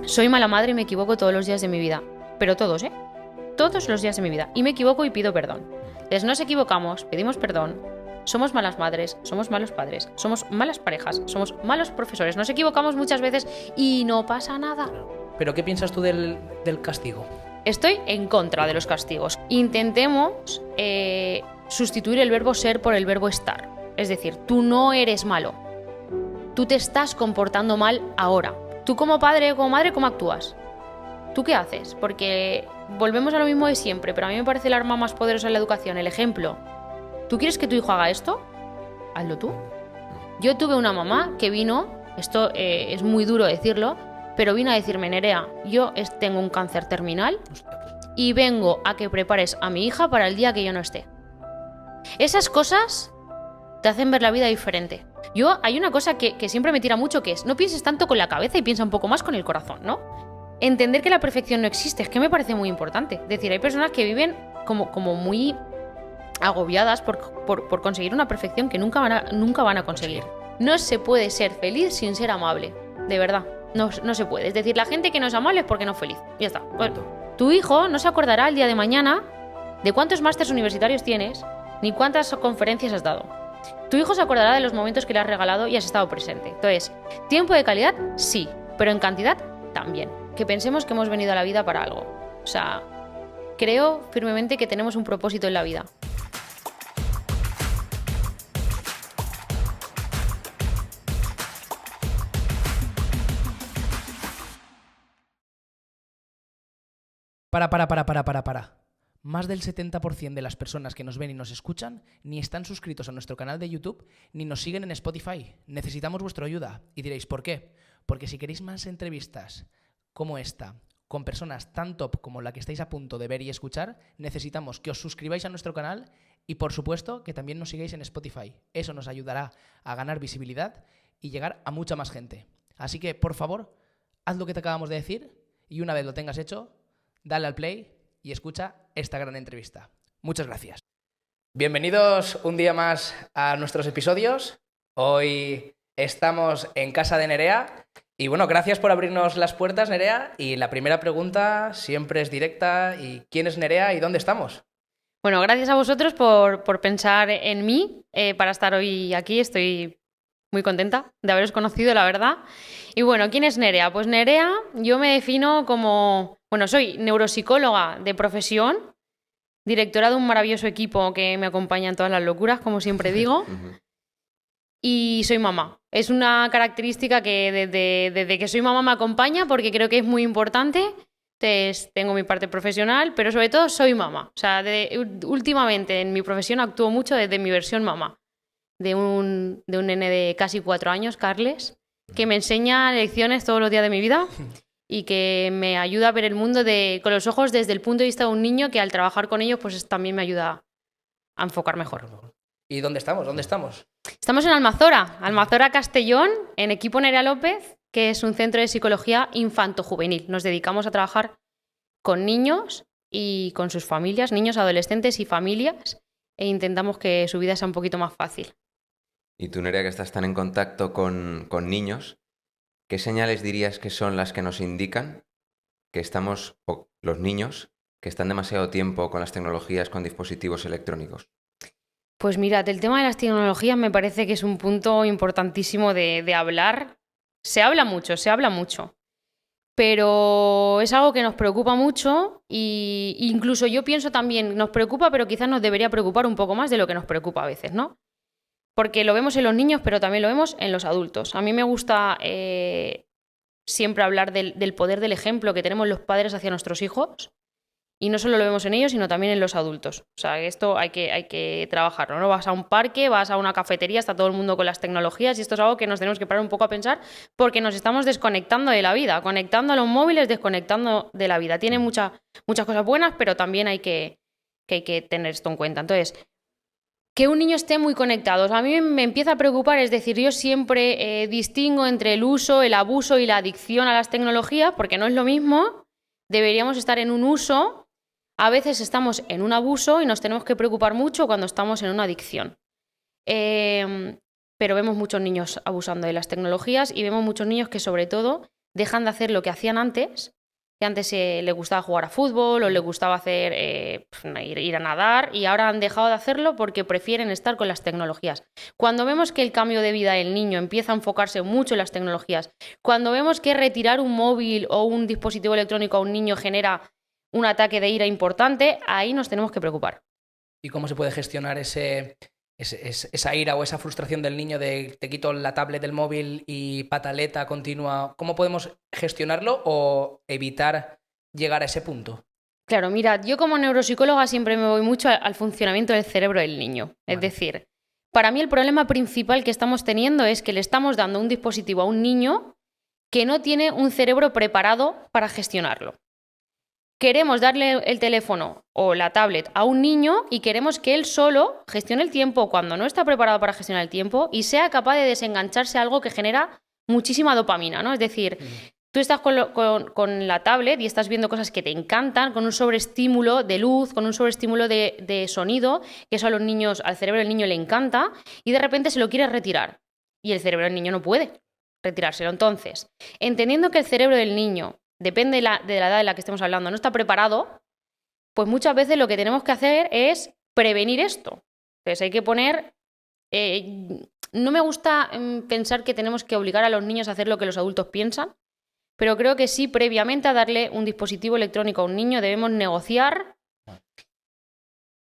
Soy mala madre y me equivoco todos los días de mi vida. Pero todos, ¿eh? Todos los días de mi vida. Y me equivoco y pido perdón. Entonces nos equivocamos, pedimos perdón. Somos malas madres, somos malos padres, somos malas parejas, somos malos profesores. Nos equivocamos muchas veces y no pasa nada. ¿Pero qué piensas tú del castigo? Estoy en contra de los castigos. Intentemos sustituir el verbo ser por el verbo estar. Es decir, tú no eres malo. Tú te estás comportando mal ahora. Tú como padre o como madre, ¿cómo actúas? ¿Tú qué haces? Porque volvemos a lo mismo de siempre, pero a mí me parece el arma más poderosa en la educación, el ejemplo. ¿Tú quieres que tu hijo haga esto? Hazlo tú. Yo tuve una mamá que vino, esto es muy duro decirlo, pero vino a decirme: Nerea, yo tengo un cáncer terminal y vengo a que prepares a mi hija para el día que yo no esté. Esas cosas te hacen ver la vida diferente. Hay una cosa que siempre me tira mucho, que es: no pienses tanto con la cabeza y piensa un poco más con el corazón, ¿no? Entender que la perfección no existe, es que me parece muy importante. Es decir, hay personas que viven como muy agobiadas por conseguir una perfección que nunca van a conseguir. No se puede ser feliz sin ser amable, de verdad. No se puede. Es decir, la gente que no es amable es porque no es feliz. Ya está. Bueno, tu hijo no se acordará el día de mañana de cuántos másteres universitarios tienes, ni cuántas conferencias has dado. Tu hijo se acordará de los momentos que le has regalado y has estado presente. Entonces, tiempo de calidad, sí, pero en cantidad también. Que pensemos que hemos venido a la vida para algo. O sea, creo firmemente que tenemos un propósito en la vida. Para. Más del 70% de las personas que nos ven y nos escuchan ni están suscritos a nuestro canal de YouTube ni nos siguen en Spotify. Necesitamos vuestra ayuda. Y diréis, ¿por qué? Porque si queréis más entrevistas como esta, con personas tan top como la que estáis a punto de ver y escuchar, necesitamos que os suscribáis a nuestro canal y, por supuesto, que también nos sigáis en Spotify. Eso nos ayudará a ganar visibilidad y llegar a mucha más gente. Así que, por favor, haz lo que te acabamos de decir y una vez lo tengas hecho, dale al play y escucha esta gran entrevista. Muchas gracias. Bienvenidos un día más a nuestros episodios. Hoy estamos en casa de Nerea. Y bueno, gracias por abrirnos las puertas, Nerea. Y la primera pregunta siempre es directa. ¿Y quién es Nerea y dónde estamos? Bueno, gracias a vosotros por pensar en mí para estar hoy aquí. Estoy muy contenta de haberos conocido, la verdad. Y bueno, ¿quién es Nerea? Pues Nerea, yo me defino como... Bueno, soy neuropsicóloga de profesión, directora de un maravilloso equipo que me acompaña en todas las locuras, como siempre digo. Y soy mamá. Es una característica que desde que soy mamá me acompaña porque creo que es muy importante. Entonces, tengo mi parte profesional, pero sobre todo soy mamá. O sea, últimamente en mi profesión actúo mucho desde mi versión mamá. De un nene de casi 4 años, Carles, que me enseña lecciones todos los días de mi vida y que me ayuda a ver el mundo con los ojos desde el punto de vista de un niño que al trabajar con ellos pues también me ayuda a enfocar mejor. ¿Y dónde estamos? ¿Dónde estamos? Estamos en Almazora, Castellón, en Equipo Nerea López, que es un centro de psicología infanto-juvenil. Nos dedicamos a trabajar con niños y con sus familias, niños, adolescentes y familias, e intentamos que su vida sea un poquito más fácil. Y tú, Nerea, que estás tan en contacto con niños, ¿qué señales dirías que son las que nos indican que estamos, o los niños, que están demasiado tiempo con las tecnologías, con dispositivos electrónicos? Pues mirad, el tema de las tecnologías me parece que es un punto importantísimo de hablar. Se habla mucho, pero es algo que nos preocupa mucho e incluso yo pienso también, nos preocupa, pero quizás nos debería preocupar un poco más de lo que nos preocupa a veces, ¿no? Porque lo vemos en los niños, pero también lo vemos en los adultos. A mí me gusta siempre hablar del poder del ejemplo que tenemos los padres hacia nuestros hijos. Y no solo lo vemos en ellos, sino también en los adultos. O sea, esto hay que trabajarlo, ¿no? Vas a un parque, vas a una cafetería, está todo el mundo con las tecnologías y esto es algo que nos tenemos que parar un poco a pensar porque nos estamos desconectando de la vida, conectando a los móviles, desconectando de la vida. Tiene muchas cosas buenas, pero también hay que tener esto en cuenta. Entonces, que un niño esté muy conectado. A mí me empieza a preocupar, es decir, yo siempre distingo entre el uso, el abuso y la adicción a las tecnologías, porque no es lo mismo. Deberíamos estar en un uso. A veces estamos en un abuso y nos tenemos que preocupar mucho cuando estamos en una adicción. Pero vemos muchos niños abusando de las tecnologías y vemos muchos niños que sobre todo dejan de hacer lo que hacían antes, que antes les gustaba jugar a fútbol o les gustaba hacer ir a nadar, y ahora han dejado de hacerlo porque prefieren estar con las tecnologías. Cuando vemos que el cambio de vida del niño empieza a enfocarse mucho en las tecnologías, cuando vemos que retirar un móvil o un dispositivo electrónico a un niño genera un ataque de ira importante, ahí nos tenemos que preocupar. ¿Y cómo se puede gestionar esa ira o esa frustración del niño de te quito la tablet del móvil y pataleta continua? ¿Cómo podemos gestionarlo o evitar llegar a ese punto? Claro, mira, yo como neuropsicóloga siempre me voy mucho al funcionamiento del cerebro del niño. Es decir, para mí el problema principal que estamos teniendo es que le estamos dando un dispositivo a un niño que no tiene un cerebro preparado para gestionarlo. Queremos darle el teléfono o la tablet a un niño y queremos que él solo gestione el tiempo cuando no está preparado para gestionar el tiempo y sea capaz de desengancharse a algo que genera muchísima dopamina, ¿no? Es decir, tú estás con la tablet y estás viendo cosas que te encantan, con un sobreestímulo de luz, con un sobreestímulo de sonido, que eso a los niños, al cerebro del niño le encanta, y de repente se lo quieres retirar. Y el cerebro del niño no puede retirárselo. Entonces, entendiendo que el cerebro del niño, depende de la edad en la que estemos hablando, no está preparado, pues muchas veces lo que tenemos que hacer es prevenir esto. Entonces hay que poner... no me gusta pensar que tenemos que obligar a los niños a hacer lo que los adultos piensan, pero creo que sí, previamente a darle un dispositivo electrónico a un niño debemos negociar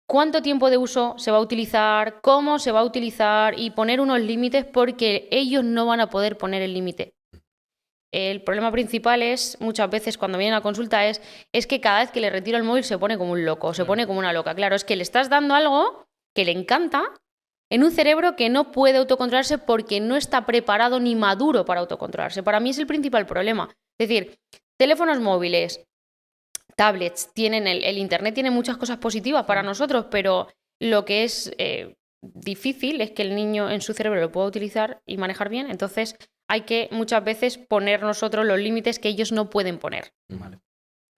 cuánto tiempo de uso se va a utilizar, cómo se va a utilizar y poner unos límites, porque ellos no van a poder poner el límite. El problema principal es, muchas veces cuando vienen a consulta, es que cada vez que le retiro el móvil se pone como un loco, se pone como una loca. Claro, es que le estás dando algo que le encanta en un cerebro que no puede autocontrolarse porque no está preparado ni maduro para autocontrolarse. Para mí es el principal problema. Es decir, teléfonos móviles, tablets, el Internet tiene muchas cosas positivas para nosotros, pero lo que es difícil es que el niño en su cerebro lo pueda utilizar y manejar bien. Entonces hay que muchas veces poner nosotros los límites que ellos no pueden poner. Vale.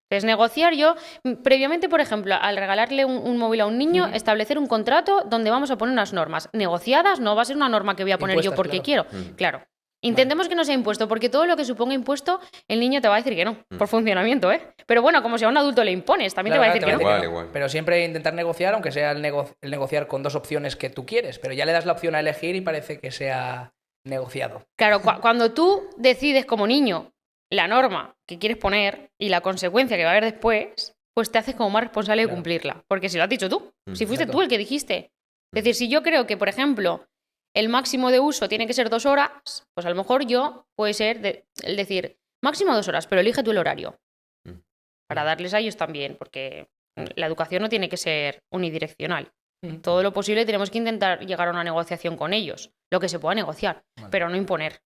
Entonces, negociar yo, previamente, por ejemplo, al regalarle un móvil a un niño, establecer un contrato donde vamos a poner unas normas negociadas, no va a ser una norma que voy a poner yo porque quiero. Claro. Intentemos que no sea impuesto, porque todo lo que suponga impuesto, el niño te va a decir que no, por funcionamiento, ¿eh? Pero bueno, como si a un adulto le impones, también te va a decir que no. Igual. Pero siempre intentar negociar, aunque sea el negociar con dos opciones que tú quieres, pero ya le das la opción a elegir y parece que sea negociado. Claro, cuando tú decides como niño la norma que quieres poner y la consecuencia que va a haber después, pues te haces como más responsable de cumplirla. Porque si lo has dicho tú, si fuiste tú el que dijiste. Es decir, si yo creo que, por ejemplo, el máximo de uso tiene que ser 2 horas, pues a lo mejor yo puede ser el decir, máximo 2 horas, pero elige tú el horario. Para darles a ellos también, porque la educación no tiene que ser unidireccional. Todo lo posible tenemos que intentar llegar a una negociación con ellos, lo que se pueda negociar, pero no imponer.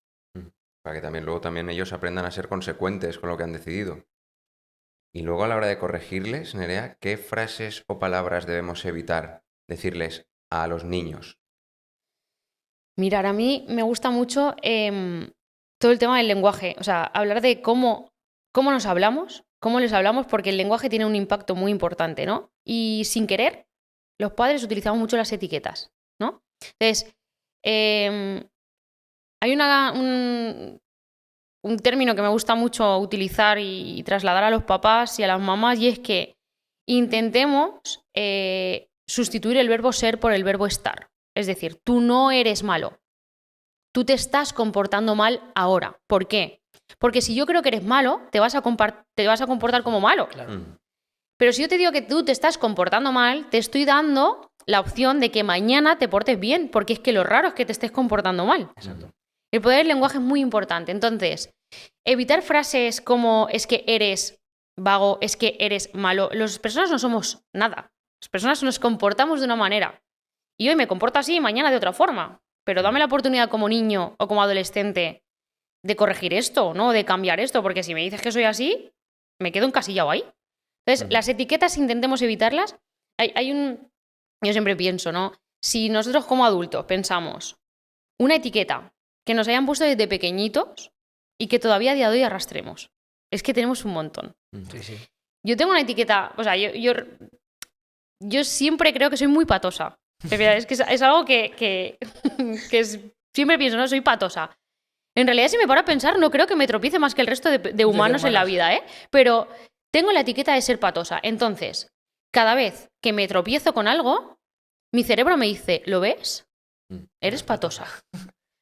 Para que también ellos aprendan a ser consecuentes con lo que han decidido. Y luego a la hora de corregirles, Nerea, ¿qué frases o palabras debemos evitar decirles a los niños? Mirar, a mí me gusta mucho todo el tema del lenguaje, o sea, hablar de cómo nos hablamos, cómo les hablamos, porque el lenguaje tiene un impacto muy importante, ¿no? Y sin querer, los padres utilizamos mucho las etiquetas, ¿no? Entonces, hay un término que me gusta mucho utilizar y trasladar a los papás y a las mamás, y es que intentemos sustituir el verbo ser por el verbo estar. Es decir, tú no eres malo. Tú te estás comportando mal ahora. ¿Por qué? Porque si yo creo que eres malo, te vas a comportar como malo. Claro. Pero si yo te digo que tú te estás comportando mal, te estoy dando la opción de que mañana te portes bien, porque es que lo raro es que te estés comportando mal. Exacto. El poder del lenguaje es muy importante. Entonces, evitar frases como es que eres vago, es que eres malo. Las personas no somos nada. Las personas nos comportamos de una manera. Y hoy me comporto así y mañana de otra forma. Pero dame la oportunidad como niño o como adolescente de corregir esto, ¿no? De cambiar esto, porque si me dices que soy así, me quedo encasillado ahí. Entonces, las etiquetas intentemos evitarlas. Yo siempre pienso, ¿no? Si nosotros como adultos pensamos una etiqueta que nos hayan puesto desde pequeñitos y que todavía a día de hoy arrastremos, es que tenemos un montón. Sí. Yo tengo una etiqueta, o sea, yo siempre creo que soy muy patosa. Es que es algo que siempre pienso, ¿no? Soy patosa. En realidad, si me paro a pensar, no creo que me tropiece más que el resto de humanos en la vida, ¿eh? Pero tengo la etiqueta de ser patosa. Entonces, cada vez que me tropiezo con algo, mi cerebro me dice, ¿lo ves? Eres patosa.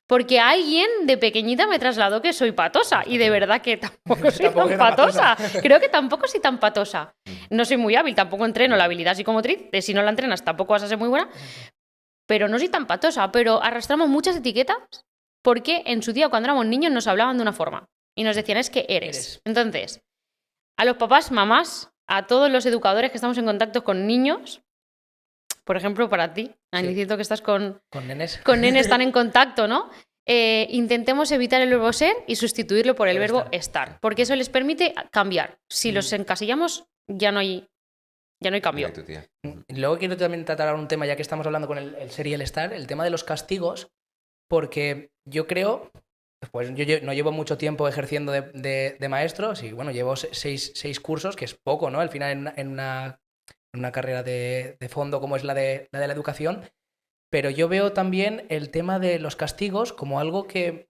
Porque alguien de pequeñita me trasladó que soy patosa. Y de verdad que tampoco soy tan patosa. Creo que tampoco soy tan patosa. No soy muy hábil, tampoco entreno la habilidad psicomotriz. Si no la entrenas, tampoco vas a ser muy buena. Pero no soy tan patosa. Pero arrastramos muchas etiquetas porque en su día, cuando éramos niños, nos hablaban de una forma. Y nos decían, es que eres. Entonces, a los papás, mamás, a todos los educadores que estamos en contacto con niños, por ejemplo, para ti, Anicito, que estás con nenes. Con nenes están en contacto, ¿no? Intentemos evitar el verbo ser y sustituirlo por el verbo estar, porque eso les permite cambiar. Si los encasillamos, ya no hay cambio. Luego quiero también tratar un tema, ya que estamos hablando con el ser y el estar, el tema de los castigos, porque yo creo, pues yo no llevo mucho tiempo ejerciendo de maestro, sí, bueno, llevo 6 cursos, que es poco, ¿no? Al final en una carrera de fondo como es la de la educación, pero yo veo también el tema de los castigos como algo que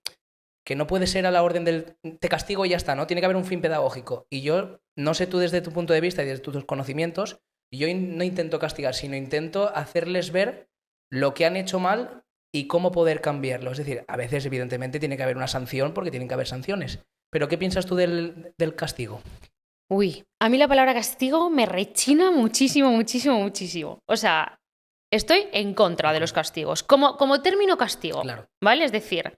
no puede ser a la orden del te castigo y ya está, ¿no? Tiene que haber un fin pedagógico. Y yo, no sé tú desde tu punto de vista y desde tus conocimientos, yo no intento castigar, sino intento hacerles ver lo que han hecho mal y cómo poder cambiarlo. Es decir, a veces, evidentemente, tiene que haber una sanción porque tienen que haber sanciones. Pero, ¿qué piensas tú del castigo? Uy, a mí la palabra castigo me rechina muchísimo, muchísimo, muchísimo. O sea, estoy en contra de los castigos. Como término castigo, claro. ¿Vale? Es decir,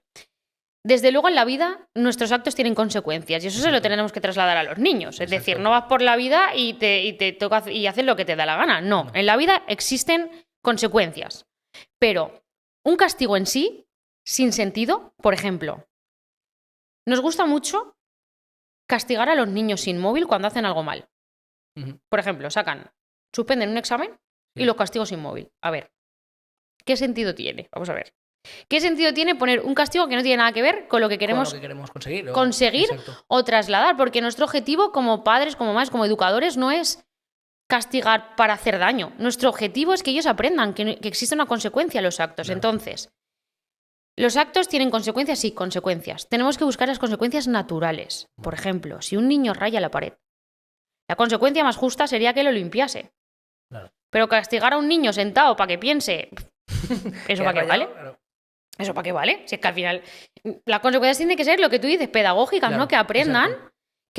desde luego en la vida nuestros actos tienen consecuencias y eso se lo tenemos que trasladar a los niños. Es decir, no vas por la vida y te toca y haces lo que te da la gana. No, en la vida existen consecuencias. Pero un castigo en sí, sin sentido, por ejemplo, nos gusta mucho castigar a los niños sin móvil cuando hacen algo mal. Por ejemplo, suspenden un examen y los castigos sin móvil. A ver, ¿qué sentido tiene? Vamos a ver. ¿Qué sentido tiene poner un castigo que no tiene nada que ver con lo que queremos, conseguir o trasladar? Porque nuestro objetivo como padres, como madres, como educadores no es castigar para hacer daño. Nuestro objetivo es que ellos aprendan que existe una consecuencia a los actos. Claro. Entonces, ¿los actos tienen consecuencias? Sí, consecuencias. Tenemos que buscar las consecuencias naturales. Por ejemplo, si un niño raya la pared, la consecuencia más justa sería que lo limpiase. Claro. Pero castigar a un niño sentado para que piense, ¿eso para qué vale? Claro. ¿Eso para qué vale? Si es que al final las consecuencias tienen que ser lo que tú dices, pedagógicas, claro, ¿no? Que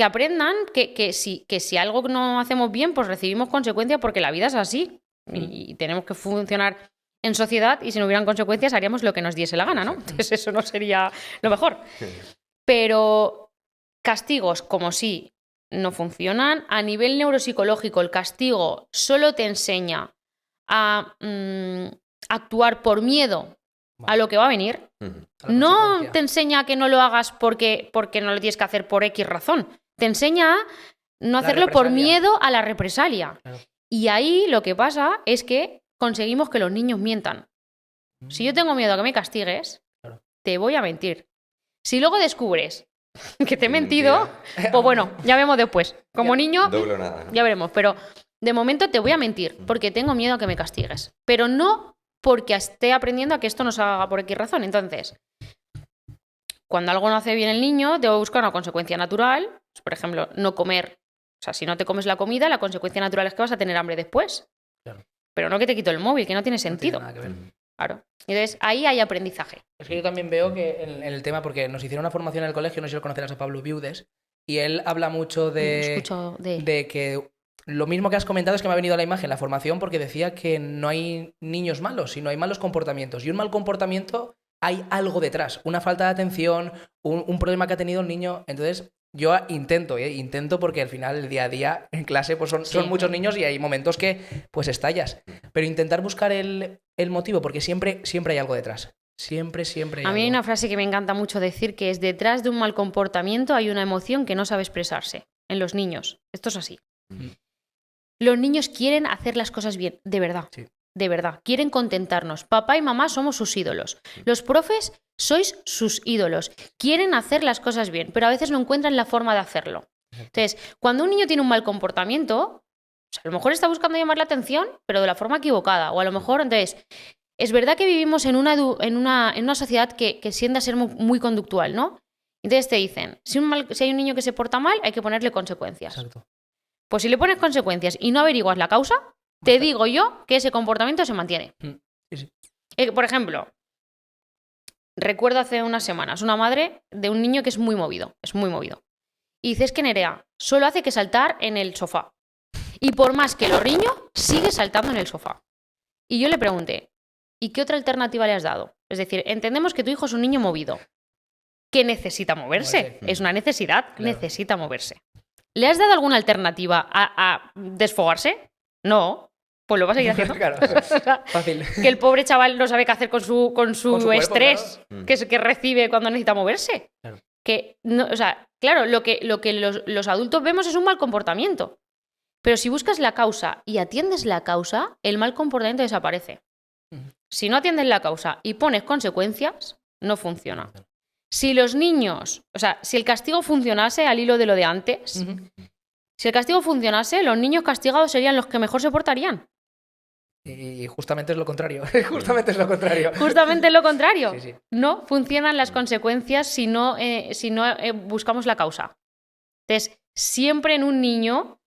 aprendan que si algo no hacemos bien, pues recibimos consecuencias porque la vida es así. Y tenemos que funcionar en sociedad y si no hubieran consecuencias haríamos lo que nos diese la gana, ¿no? Entonces eso no sería lo mejor. Pero castigos como si no funcionan. A nivel neuropsicológico, el castigo solo te enseña a actuar por miedo a lo que va a venir. No te enseña a que no lo hagas porque no lo tienes que hacer por X razón. Te enseña a no hacerlo por miedo a la represalia. Claro. Y ahí lo que pasa es que conseguimos que los niños mientan. Si yo tengo miedo a que me castigues, claro, te voy a mentir. Si luego descubres que te he mentido, pues bueno, ya vemos después. Como niño, nada, ¿no? Ya veremos. Pero de momento te voy a mentir porque tengo miedo a que me castigues. Pero no porque esté aprendiendo a que esto no se haga por X razón. Entonces, cuando algo no hace bien el niño, debo buscar una consecuencia natural. Por ejemplo, no comer. O sea, si no te comes la comida, la consecuencia natural es que vas a tener hambre después. Claro. Pero no que te quito el móvil, que no tiene sentido. No tiene nada que ver. Claro. Entonces, ahí hay aprendizaje. Es que yo también veo que en el tema, porque nos hicieron una formación en el colegio, no sé si lo conocerás, a Pablo Viudes, y él habla mucho de que lo mismo que has comentado es que me ha venido a la imagen la formación porque decía que no hay niños malos, sino hay malos comportamientos. Y un mal comportamiento hay algo detrás, una falta de atención, un problema que ha tenido el niño. Entonces, yo intento porque al final el día a día en clase pues son muchos niños y hay momentos que pues estallas. Pero intentar buscar el motivo, porque siempre hay algo detrás. Siempre hay algo. A mí hay una frase que me encanta mucho decir, que es: detrás de un mal comportamiento hay una emoción que no sabe expresarse. En los niños. Esto es así. Los niños quieren hacer las cosas bien, de verdad. Sí. De verdad. Quieren contentarnos. Papá y mamá somos sus ídolos. Los profes sois sus ídolos. Quieren hacer las cosas bien, pero a veces no encuentran la forma de hacerlo. Entonces, cuando un niño tiene un mal comportamiento, o sea, a lo mejor está buscando llamar la atención, pero de la forma equivocada. O a lo mejor, entonces, es verdad que vivimos en una sociedad que tiende a ser muy conductual, ¿no? Entonces te dicen, si hay un niño que se porta mal, hay que ponerle consecuencias. Exacto. Pues si le pones consecuencias y no averiguas la causa, te digo yo que ese comportamiento se mantiene. Sí. Por ejemplo, recuerdo hace unas semanas una madre de un niño que es muy movido. Y dice, es que Nerea solo hace que saltar en el sofá. Y por más que lo riño, sigue saltando en el sofá. Y yo le pregunté, ¿y qué otra alternativa le has dado? Es decir, entendemos que tu hijo es un niño movido, que necesita moverse. Es una necesidad, claro. Necesita moverse. ¿Le has dado alguna alternativa a desfogarse? No. Pues lo vas a seguir haciendo. Claro, fácil. Que el pobre chaval no sabe qué hacer con su cuerpo, estrés, claro. que recibe cuando necesita moverse. Claro. Que no, claro, lo que los adultos vemos es un mal comportamiento. Pero si buscas la causa y atiendes la causa, el mal comportamiento desaparece. Si no atiendes la causa y pones consecuencias, no funciona. Si los niños, si el castigo funcionase, al hilo de lo de antes, si el castigo funcionase, los niños castigados serían los que mejor se portarían. Y justamente es lo contrario. Justamente es lo contrario. Sí. No funcionan las consecuencias si no buscamos la causa. Entonces, siempre en un niño,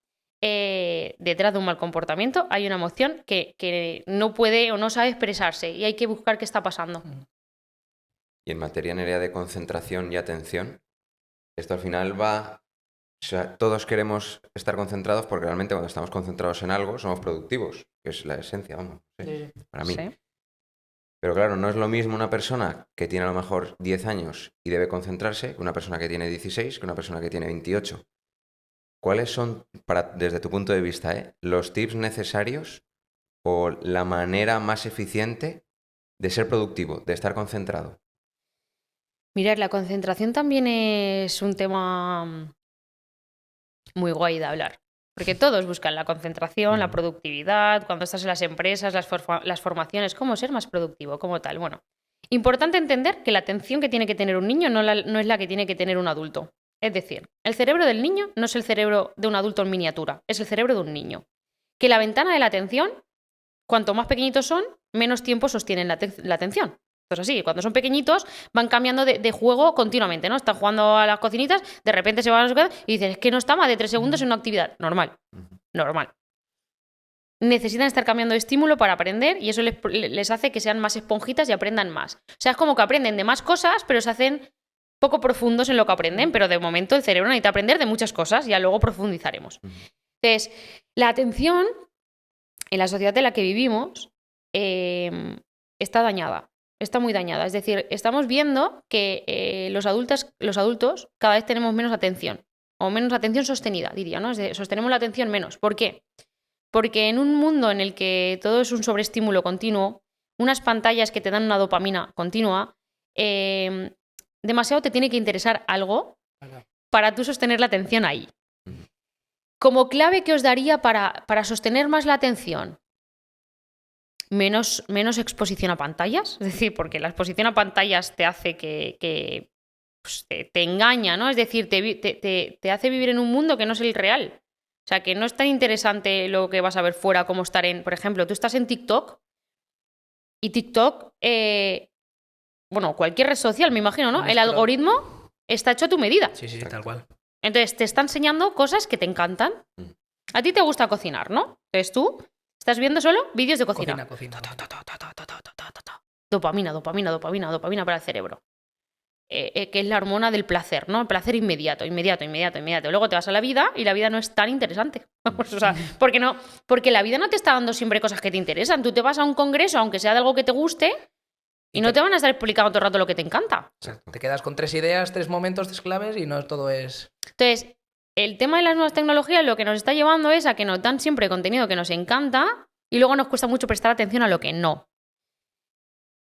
detrás de un mal comportamiento, hay una emoción que no puede o no sabe expresarse y hay que buscar qué está pasando. Y en materia Nerea de concentración y atención, esto al final va... O sea, todos queremos estar concentrados porque realmente cuando estamos concentrados en algo somos productivos, que es la esencia, vamos, sí. Para mí. Sí. Pero claro, no es lo mismo una persona que tiene a lo mejor 10 años y debe concentrarse que una persona que tiene 16, que una persona que tiene 28. ¿Cuáles son, desde tu punto de vista, los tips necesarios o la manera más eficiente de ser productivo, de estar concentrado? Mirad, la concentración también es un tema muy guay de hablar. Porque todos buscan la concentración, la productividad, cuando estás en las empresas, las formaciones, cómo ser más productivo, como tal. Bueno, importante entender que la atención que tiene que tener un niño no es la que tiene que tener un adulto. Es decir, el cerebro del niño no es el cerebro de un adulto en miniatura, es el cerebro de un niño. Que la ventana de la atención, cuanto más pequeñitos son, menos tiempo sostienen la atención. Pues así, cuando son pequeñitos van cambiando de juego continuamente, ¿no? Están jugando a las cocinitas, de repente se van a los juegos y dicen, es que no está más de 3 segundos en una actividad. Normal. Necesitan estar cambiando de estímulo para aprender y eso les hace que sean más esponjitas y aprendan más. O sea, es como que aprenden de más cosas, pero se hacen poco profundos en lo que aprenden, pero de momento el cerebro necesita aprender de muchas cosas, ya luego profundizaremos. Entonces, la atención en la sociedad en la que vivimos está dañada. Está muy dañada. Es decir, estamos viendo que los adultos cada vez tenemos menos atención. O menos atención sostenida, diría, ¿no? Sostenemos la atención menos. ¿Por qué? Porque en un mundo en el que todo es un sobreestímulo continuo, unas pantallas que te dan una dopamina continua, demasiado te tiene que interesar algo para tú sostener la atención ahí. Como clave que os daría para sostener más la atención, menos exposición a pantallas, es decir, porque la exposición a pantallas te hace que pues, te engaña, ¿no? Es decir, te hace vivir en un mundo que no es el real. O sea, que no es tan interesante lo que vas a ver fuera como estar por ejemplo, tú estás en TikTok y TikTok, bueno, cualquier red social, me imagino, ¿no? El algoritmo está hecho a tu medida. Sí, tal cual. Entonces, te está enseñando cosas que te encantan. A ti te gusta cocinar, ¿no? Entonces tú estás viendo solo vídeos de cocina. Cocina. Dopamina para el cerebro. Que es la hormona del placer, ¿no? El placer inmediato. Luego te vas a la vida y la vida no es tan interesante. O sea, porque la vida no te está dando siempre cosas que te interesan. Tú te vas a un congreso, aunque sea de algo que te guste, y no te van a estar explicando todo el rato lo que te encanta. Exacto. Te quedas con 3 ideas, 3 momentos, 3 claves y no todo es... Entonces, el tema de las nuevas tecnologías lo que nos está llevando es a que nos dan siempre contenido que nos encanta y luego nos cuesta mucho prestar atención a lo que no.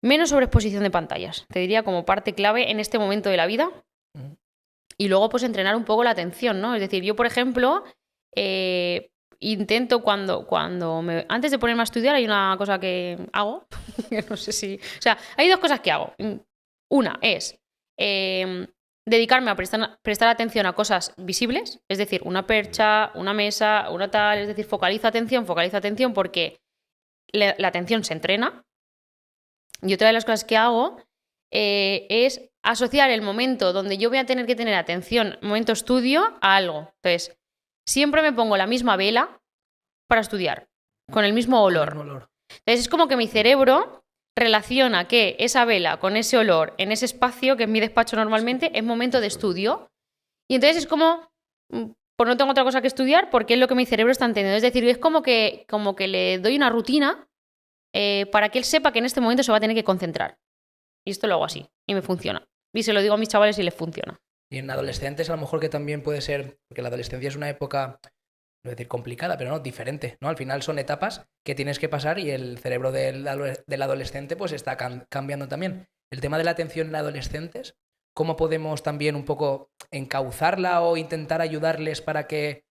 Menos sobreexposición de pantallas, te diría como parte clave en este momento de la vida. Y luego pues entrenar un poco la atención, ¿no? Es decir, yo por ejemplo intento antes de ponerme a estudiar hay una cosa que hago, que no sé si... O sea, hay 2 cosas que hago. Una es dedicarme a prestar atención a cosas visibles, es decir, una percha, una mesa, una tal, es decir, focaliza atención porque la atención se entrena. Y otra de las cosas que hago es asociar el momento donde yo voy a tener que tener atención, momento estudio, a algo. Entonces, siempre me pongo la misma vela para estudiar, con el mismo olor. Entonces, es como que mi cerebro relaciona que esa vela con ese olor en ese espacio, que es mi despacho normalmente, es momento de estudio. Y entonces es como, pues no tengo otra cosa que estudiar porque es lo que mi cerebro está entendiendo. Es decir, es como que le doy una rutina para que él sepa que en este momento se va a tener que concentrar. Y esto lo hago así, y me funciona. Y se lo digo a mis chavales y les funciona. Y en adolescentes a lo mejor que también puede ser, porque la adolescencia es una época, no voy a decir complicada, pero no, diferente, ¿no? Al final son etapas que tienes que pasar y el cerebro del adolescente pues está cambiando también. El tema de la atención en adolescentes, ¿cómo podemos también un poco encauzarla o intentar ayudarles para que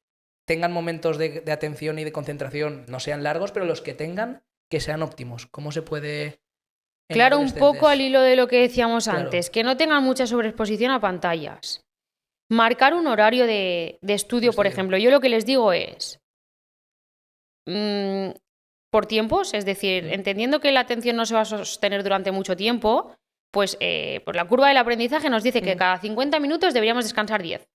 tengan momentos de atención y de concentración, no sean largos, pero los que tengan, que sean óptimos? ¿Cómo se puede...? Claro, un poco al hilo de lo que decíamos antes, que no tengan mucha sobreexposición a pantallas. Marcar un horario de estudio, por ejemplo. Yo lo que les digo es, por tiempos, es decir, entendiendo que la atención no se va a sostener durante mucho tiempo, pues la curva del aprendizaje nos dice que cada 50 minutos deberíamos descansar 10.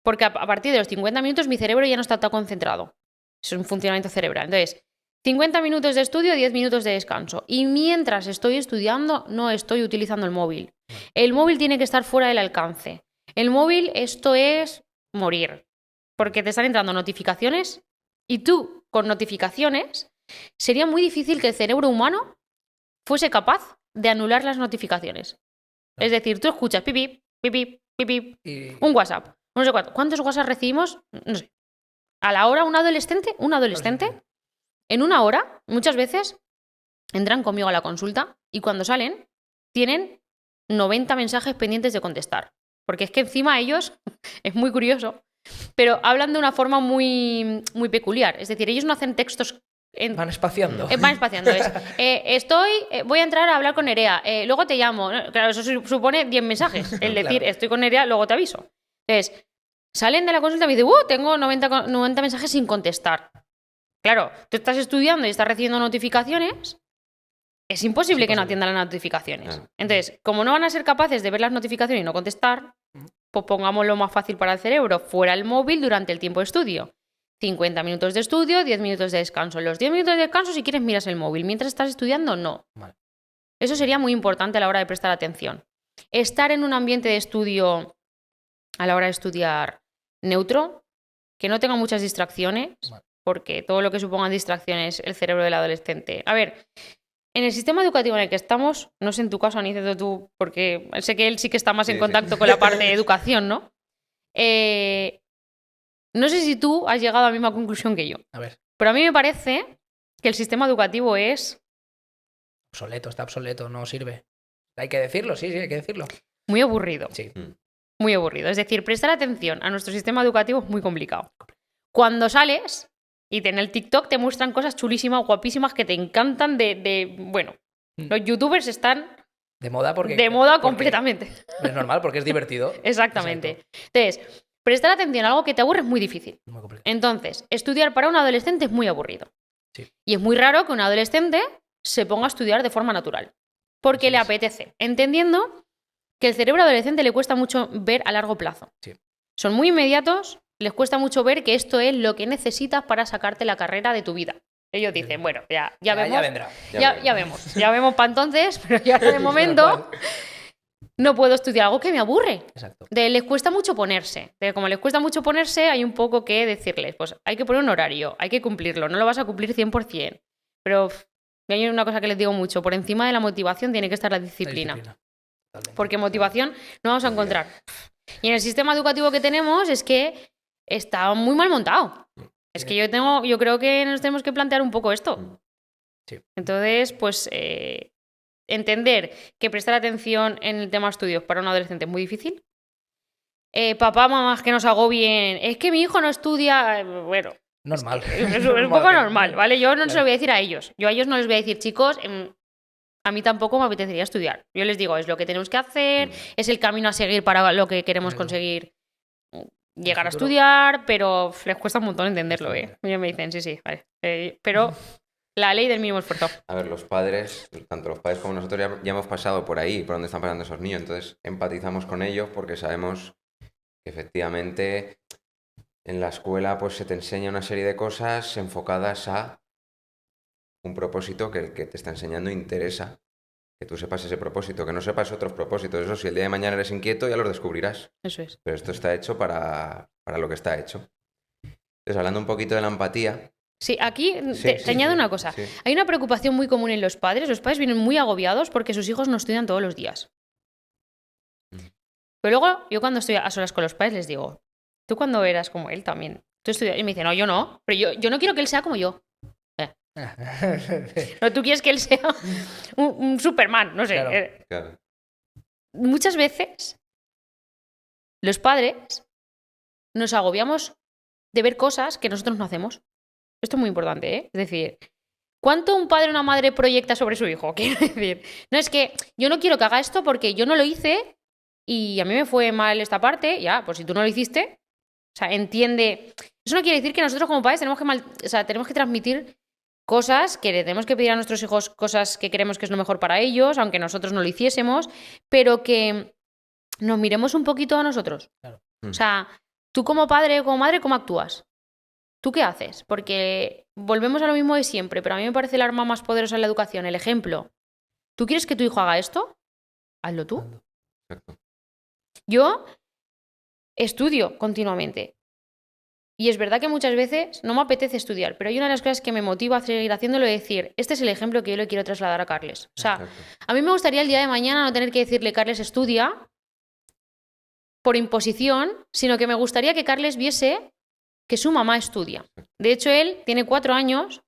Porque a partir de los 50 minutos mi cerebro ya no está tan concentrado. Es un funcionamiento cerebral. Entonces, 50 minutos de estudio, 10 minutos de descanso. Y mientras estoy estudiando, no estoy utilizando el móvil. El móvil tiene que estar fuera del alcance. El móvil, esto es morir. Porque te están entrando notificaciones y tú, con notificaciones, sería muy difícil que el cerebro humano fuese capaz de anular las notificaciones. Es decir, tú escuchas pipip, pipip, pipip, un WhatsApp, no sé cuánto. ¿Cuántos WhatsApp recibimos? No sé. A la hora, un adolescente, en una hora, muchas veces, entran conmigo a la consulta y cuando salen, tienen 90 mensajes pendientes de contestar. Porque es que encima ellos, es muy curioso, pero hablan de una forma muy, muy peculiar. Es decir, ellos no hacen textos... Van espaciando. Van espaciando. Voy a entrar a hablar con Nerea, luego te llamo. Claro, eso supone 10 mensajes. El decir, estoy con Nerea, luego te aviso. Entonces, salen de la consulta y me dicen, tengo 90 mensajes sin contestar. Claro, tú estás estudiando y estás recibiendo notificaciones, es imposible que no atiendan las notificaciones. Entonces, como no van a ser capaces de ver las notificaciones y no contestar, pues pongámoslo más fácil para el cerebro, fuera el móvil durante el tiempo de estudio. 50 minutos de estudio, 10 minutos de descanso. Los 10 minutos de descanso, si quieres, miras el móvil. Mientras estás estudiando, no. Vale. Eso sería muy importante a la hora de prestar atención. Estar en un ambiente de estudio, a la hora de estudiar, neutro, que no tenga muchas distracciones, porque todo lo que supongan distracciones, el cerebro del adolescente. A ver, en el sistema educativo en el que estamos, no sé en tu caso, Aniceto, tú, porque sé que él sí que está más en contacto con la parte de educación, ¿no? No sé si tú has llegado a la misma conclusión que yo. A ver. Pero a mí me parece que el sistema educativo es... obsoleto, está obsoleto, no sirve. Hay que decirlo, sí, hay que decirlo. Muy aburrido. Sí. Muy aburrido. Es decir, prestar atención a nuestro sistema educativo es muy complicado. Cuando sales y en el TikTok te muestran cosas chulísimas, guapísimas, que te encantan bueno, los youtubers están... De moda porque... De moda completamente. Es normal, porque es divertido. Exactamente. Exacto. Entonces... prestar atención a algo que te aburre es muy difícil. Muy complicado. Entonces, estudiar para un adolescente es muy aburrido. Sí. Y es muy raro que un adolescente se ponga a estudiar de forma natural. Porque le apetece. Entendiendo que el cerebro adolescente le cuesta mucho ver a largo plazo. Sí. Son muy inmediatos, les cuesta mucho ver que esto es lo que necesitas para sacarte la carrera de tu vida. Ellos dicen, bueno, ya vemos. Ya vendrá. Ya vemos. Ya vemos para entonces, pero ya de momento... no puedo estudiar algo que me aburre. Exacto. Les cuesta mucho ponerse. Como les cuesta mucho ponerse, hay un poco que decirles, pues hay que poner un horario, hay que cumplirlo, no lo vas a cumplir 100%. Pero hay una cosa que les digo mucho, por encima de la motivación tiene que estar la disciplina. Porque motivación no vamos a encontrar. Y en el sistema educativo que tenemos es que está muy mal montado. Es que yo creo que nos tenemos que plantear un poco esto. Sí. Entonces, pues... entender que prestar atención en el tema estudios para un adolescente es muy difícil. Papá, mamás que nos agobien. Es que mi hijo no estudia. Bueno. Normal. Es un poco normal, ¿vale? Yo no se lo voy a decir a ellos. Yo a ellos no les voy a decir, chicos, a mí tampoco me apetecería estudiar. Yo les digo, es lo que tenemos que hacer, es el camino a seguir para lo que queremos conseguir. Llegar a estudiar, pero les cuesta un montón entenderlo, ¿eh? Ellos me dicen, sí, vale. Pero La ley del mínimo esfuerzo. A ver, los padres, tanto los padres como nosotros ya hemos pasado por ahí, por donde están pasando esos niños, entonces empatizamos con ellos porque sabemos que efectivamente en la escuela pues se te enseña una serie de cosas enfocadas a un propósito que el que te está enseñando interesa, que tú sepas ese propósito, que no sepas otros propósitos. Eso, si el día de mañana eres inquieto ya los descubrirás, Eso es. pero esto está hecho para lo que está hecho. Entonces, hablando un poquito de la empatía... Sí, aquí Sí, te añado una cosa. sí. Hay una preocupación muy común en los padres. Los padres vienen muy agobiados porque sus hijos no estudian todos los días. Pero luego, yo cuando estoy a solas con los padres les digo, tú cuando eras como él también, tú estudias. Y me dicen, no, yo no. Pero yo no quiero que él sea como yo. No, tú quieres que él sea un Superman, no sé. Claro. Claro. Muchas veces los padres nos agobiamos de ver cosas que nosotros no hacemos. Esto es muy importante, ¿eh? Es decir, ¿cuánto un padre o una madre proyecta sobre su hijo? Quiero decir, no es que yo no quiero que haga esto porque yo no lo hice y a mí me fue mal esta parte, ya, pues si tú no lo hiciste, o sea, entiende. Eso no quiere decir que nosotros como padres tenemos que transmitir cosas que le tenemos que pedir a nuestros hijos, cosas que creemos que es lo mejor para ellos, aunque nosotros no lo hiciésemos, pero que nos miremos un poquito a nosotros. Claro. O sea, tú como padre o como madre, ¿cómo actúas? ¿Tú qué haces? Porque volvemos a lo mismo de siempre, pero a mí me parece el arma más poderosa en la educación, el ejemplo. ¿Tú quieres que tu hijo haga esto? Hazlo tú. Exacto. Yo estudio continuamente. Y es verdad que muchas veces no me apetece estudiar, pero hay una de las cosas que me motiva a seguir haciéndolo es decir, este es el ejemplo que yo le quiero trasladar a Carles. O sea, Exacto. a mí me gustaría el día de mañana no tener que decirle, Carles, estudia por imposición, sino que me gustaría que Carles viese que su mamá estudia. De hecho, él tiene 4 años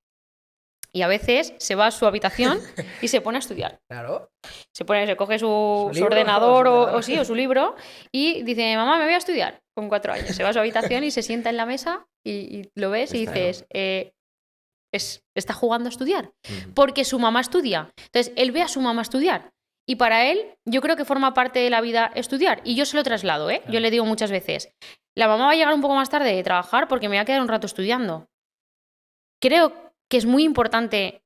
y a veces se va a su habitación y se pone a estudiar. Claro. Se coge su libro, ordenador su o ordenador. su libro y dice, mamá, me voy a estudiar con 4 años. Se va a su habitación y se sienta en la mesa y lo ves y Está dices, está jugando a estudiar. Ujú. Porque su mamá estudia. Entonces, él ve a su mamá estudiar. Y para él, yo creo que forma parte de la vida estudiar. Y yo se lo traslado, ¿eh? Claro. Yo le digo muchas veces, la mamá va a llegar un poco más tarde de trabajar porque me va a quedar un rato estudiando. Creo que es muy importante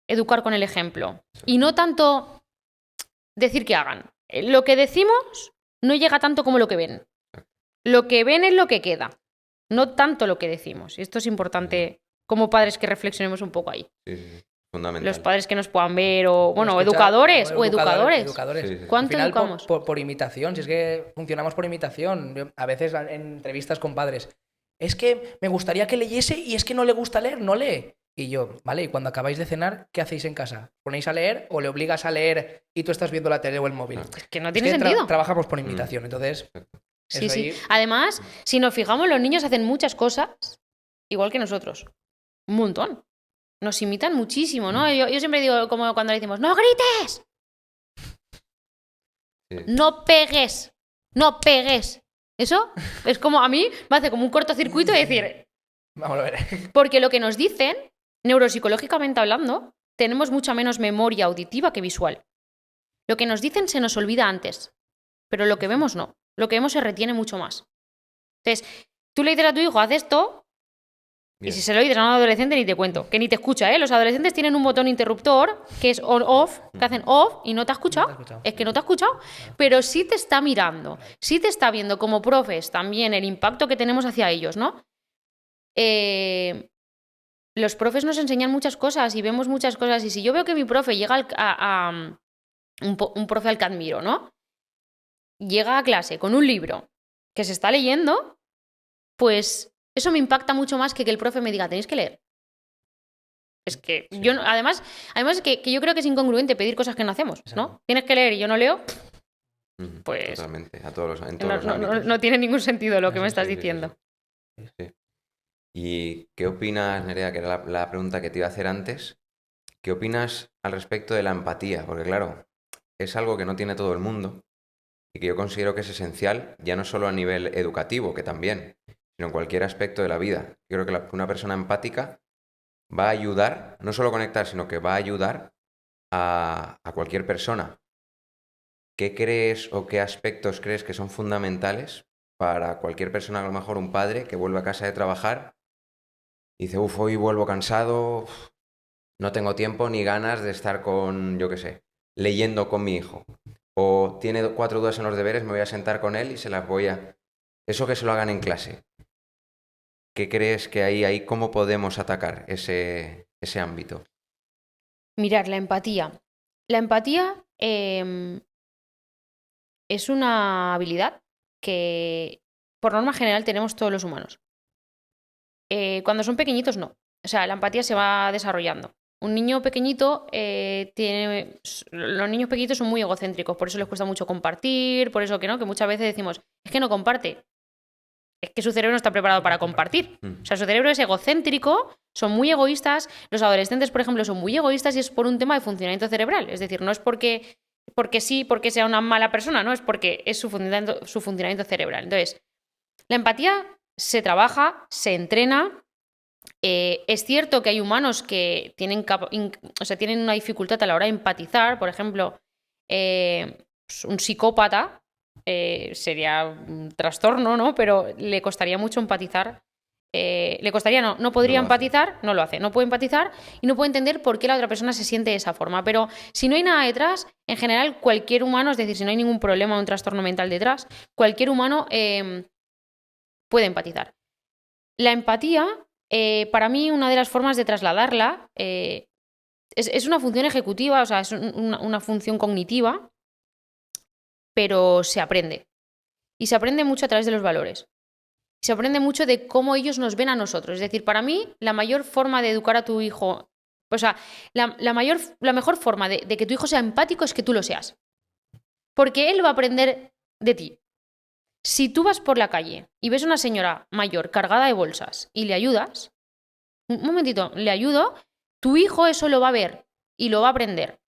educar con el ejemplo. Y no tanto decir que hagan. Lo que decimos no llega tanto como lo que ven. Lo que ven es lo que queda. No tanto lo que decimos. Y esto es importante como padres que reflexionemos un poco ahí. Sí, sí. Fundamental. Los padres que nos puedan ver o, bueno, Escuchar, educadores o o educadores. educadores. Sí, sí, sí. ¿Cuánto Al final, educamos? por imitación, si es que funcionamos por imitación. Yo, a veces en entrevistas con padres, es que me gustaría que leyese y es que no le gusta leer, no lee. Y yo, vale, y cuando acabáis de cenar, ¿qué hacéis en casa? ¿Ponéis a leer o le obligas a leer y tú estás viendo la tele o el móvil? Es que no Es tiene que sentido. trabajamos por imitación, entonces... Sí, eso sí. ahí- Además, si nos fijamos, los niños hacen muchas cosas igual que nosotros. Un montón. Nos imitan muchísimo, ¿no? Yo siempre digo, como cuando le decimos, ¡no grites! Sí. ¡No pegues! ¡No pegues! Eso es como, a mí me hace como un cortocircuito de decir, Vamos a ver. porque lo que nos dicen, neuropsicológicamente hablando, tenemos mucha menos memoria auditiva que visual. Lo que nos dicen se nos olvida antes, pero lo que vemos no. Lo que vemos se retiene mucho más. Entonces, tú le dices a tu hijo, haz esto, Bien. y si se lo dices a un adolescente ni te cuento, que ni te escucha, ¿eh? Los adolescentes tienen un botón interruptor que es on-off, que hacen off y no te ha escuchado. No te ha escuchado. Es que no te ha escuchado, pero sí te está mirando, sí te está viendo como profes también el impacto que tenemos hacia ellos, ¿no? Los profes nos enseñan muchas cosas y vemos muchas cosas y si yo veo que mi profe llega un profe al que admiro, ¿no? Llega a clase con un libro que se está leyendo, pues eso me impacta mucho más que el profe me diga, tenéis que leer. Es que Sí. yo no- además que yo creo que es incongruente pedir cosas que no hacemos, ¿no? Exacto. Tienes que leer y yo no leo, Ujú. pues Totalmente, en todos los no ámbitos. tiene ningún sentido lo que Sí, me sí, estás Sí, sí, sí, diciendo. sí. Sí. ¿Y qué opinas, Nerea, que era la pregunta que te iba a hacer antes? ¿Qué opinas al respecto de la empatía? Porque claro, es algo que no tiene todo el mundo y que yo considero que es esencial, ya no solo a nivel educativo, que también, sino en cualquier aspecto de la vida. Yo creo que una persona empática va a ayudar, no solo a conectar, sino que va a ayudar a cualquier persona. ¿Qué crees o qué aspectos crees que son fundamentales para cualquier persona, a lo mejor un padre que vuelve a casa de trabajar y dice, hoy vuelvo cansado, no tengo tiempo ni ganas de estar con, yo qué sé, leyendo con mi hijo. O tiene 4 dudas en los deberes, me voy a sentar con él y se las voy a... Eso que se lo hagan en clase. ¿Qué crees que ahí cómo podemos atacar ese ámbito? Mirar, la empatía. La empatía es una habilidad que, por norma general, tenemos todos los humanos. Cuando son pequeñitos, no. O sea, la empatía se va desarrollando. Un niño pequeñito los niños pequeñitos son muy egocéntricos, por eso les cuesta mucho compartir, por eso que no, que muchas veces decimos, es que no comparte. Es que su cerebro no está preparado para compartir. O sea, su cerebro es egocéntrico, son muy egoístas. Los adolescentes, por ejemplo, son muy egoístas y es por un tema de funcionamiento cerebral. Es decir, no es porque sí, porque sea una mala persona, no, es porque es su funcionamiento cerebral. Entonces, la empatía se trabaja, se entrena. Es cierto que hay humanos que tienen una dificultad a la hora de empatizar. Por ejemplo, un psicópata sería un trastorno, ¿no? Pero le costaría mucho empatizar. No podría empatizar, no lo hace, no puede empatizar y no puede entender por qué la otra persona se siente de esa forma. Pero si no hay nada detrás, en general cualquier humano, es decir, si no hay ningún problema o un trastorno mental detrás, cualquier humano puede empatizar. La empatía, para mí, una de las formas de trasladarla es una función ejecutiva, o sea, es una función cognitiva, pero se aprende. Y se aprende mucho a través de los valores. Se aprende mucho de cómo ellos nos ven a nosotros. Es decir, para mí, la mayor forma de educar a tu hijo, o sea, la mejor forma de que tu hijo sea empático es que tú lo seas. Porque él va a aprender de ti. Si tú vas por la calle y ves a una señora mayor cargada de bolsas y le ayudas, un momentito, le ayudo, tu hijo eso lo va a ver y lo va a aprender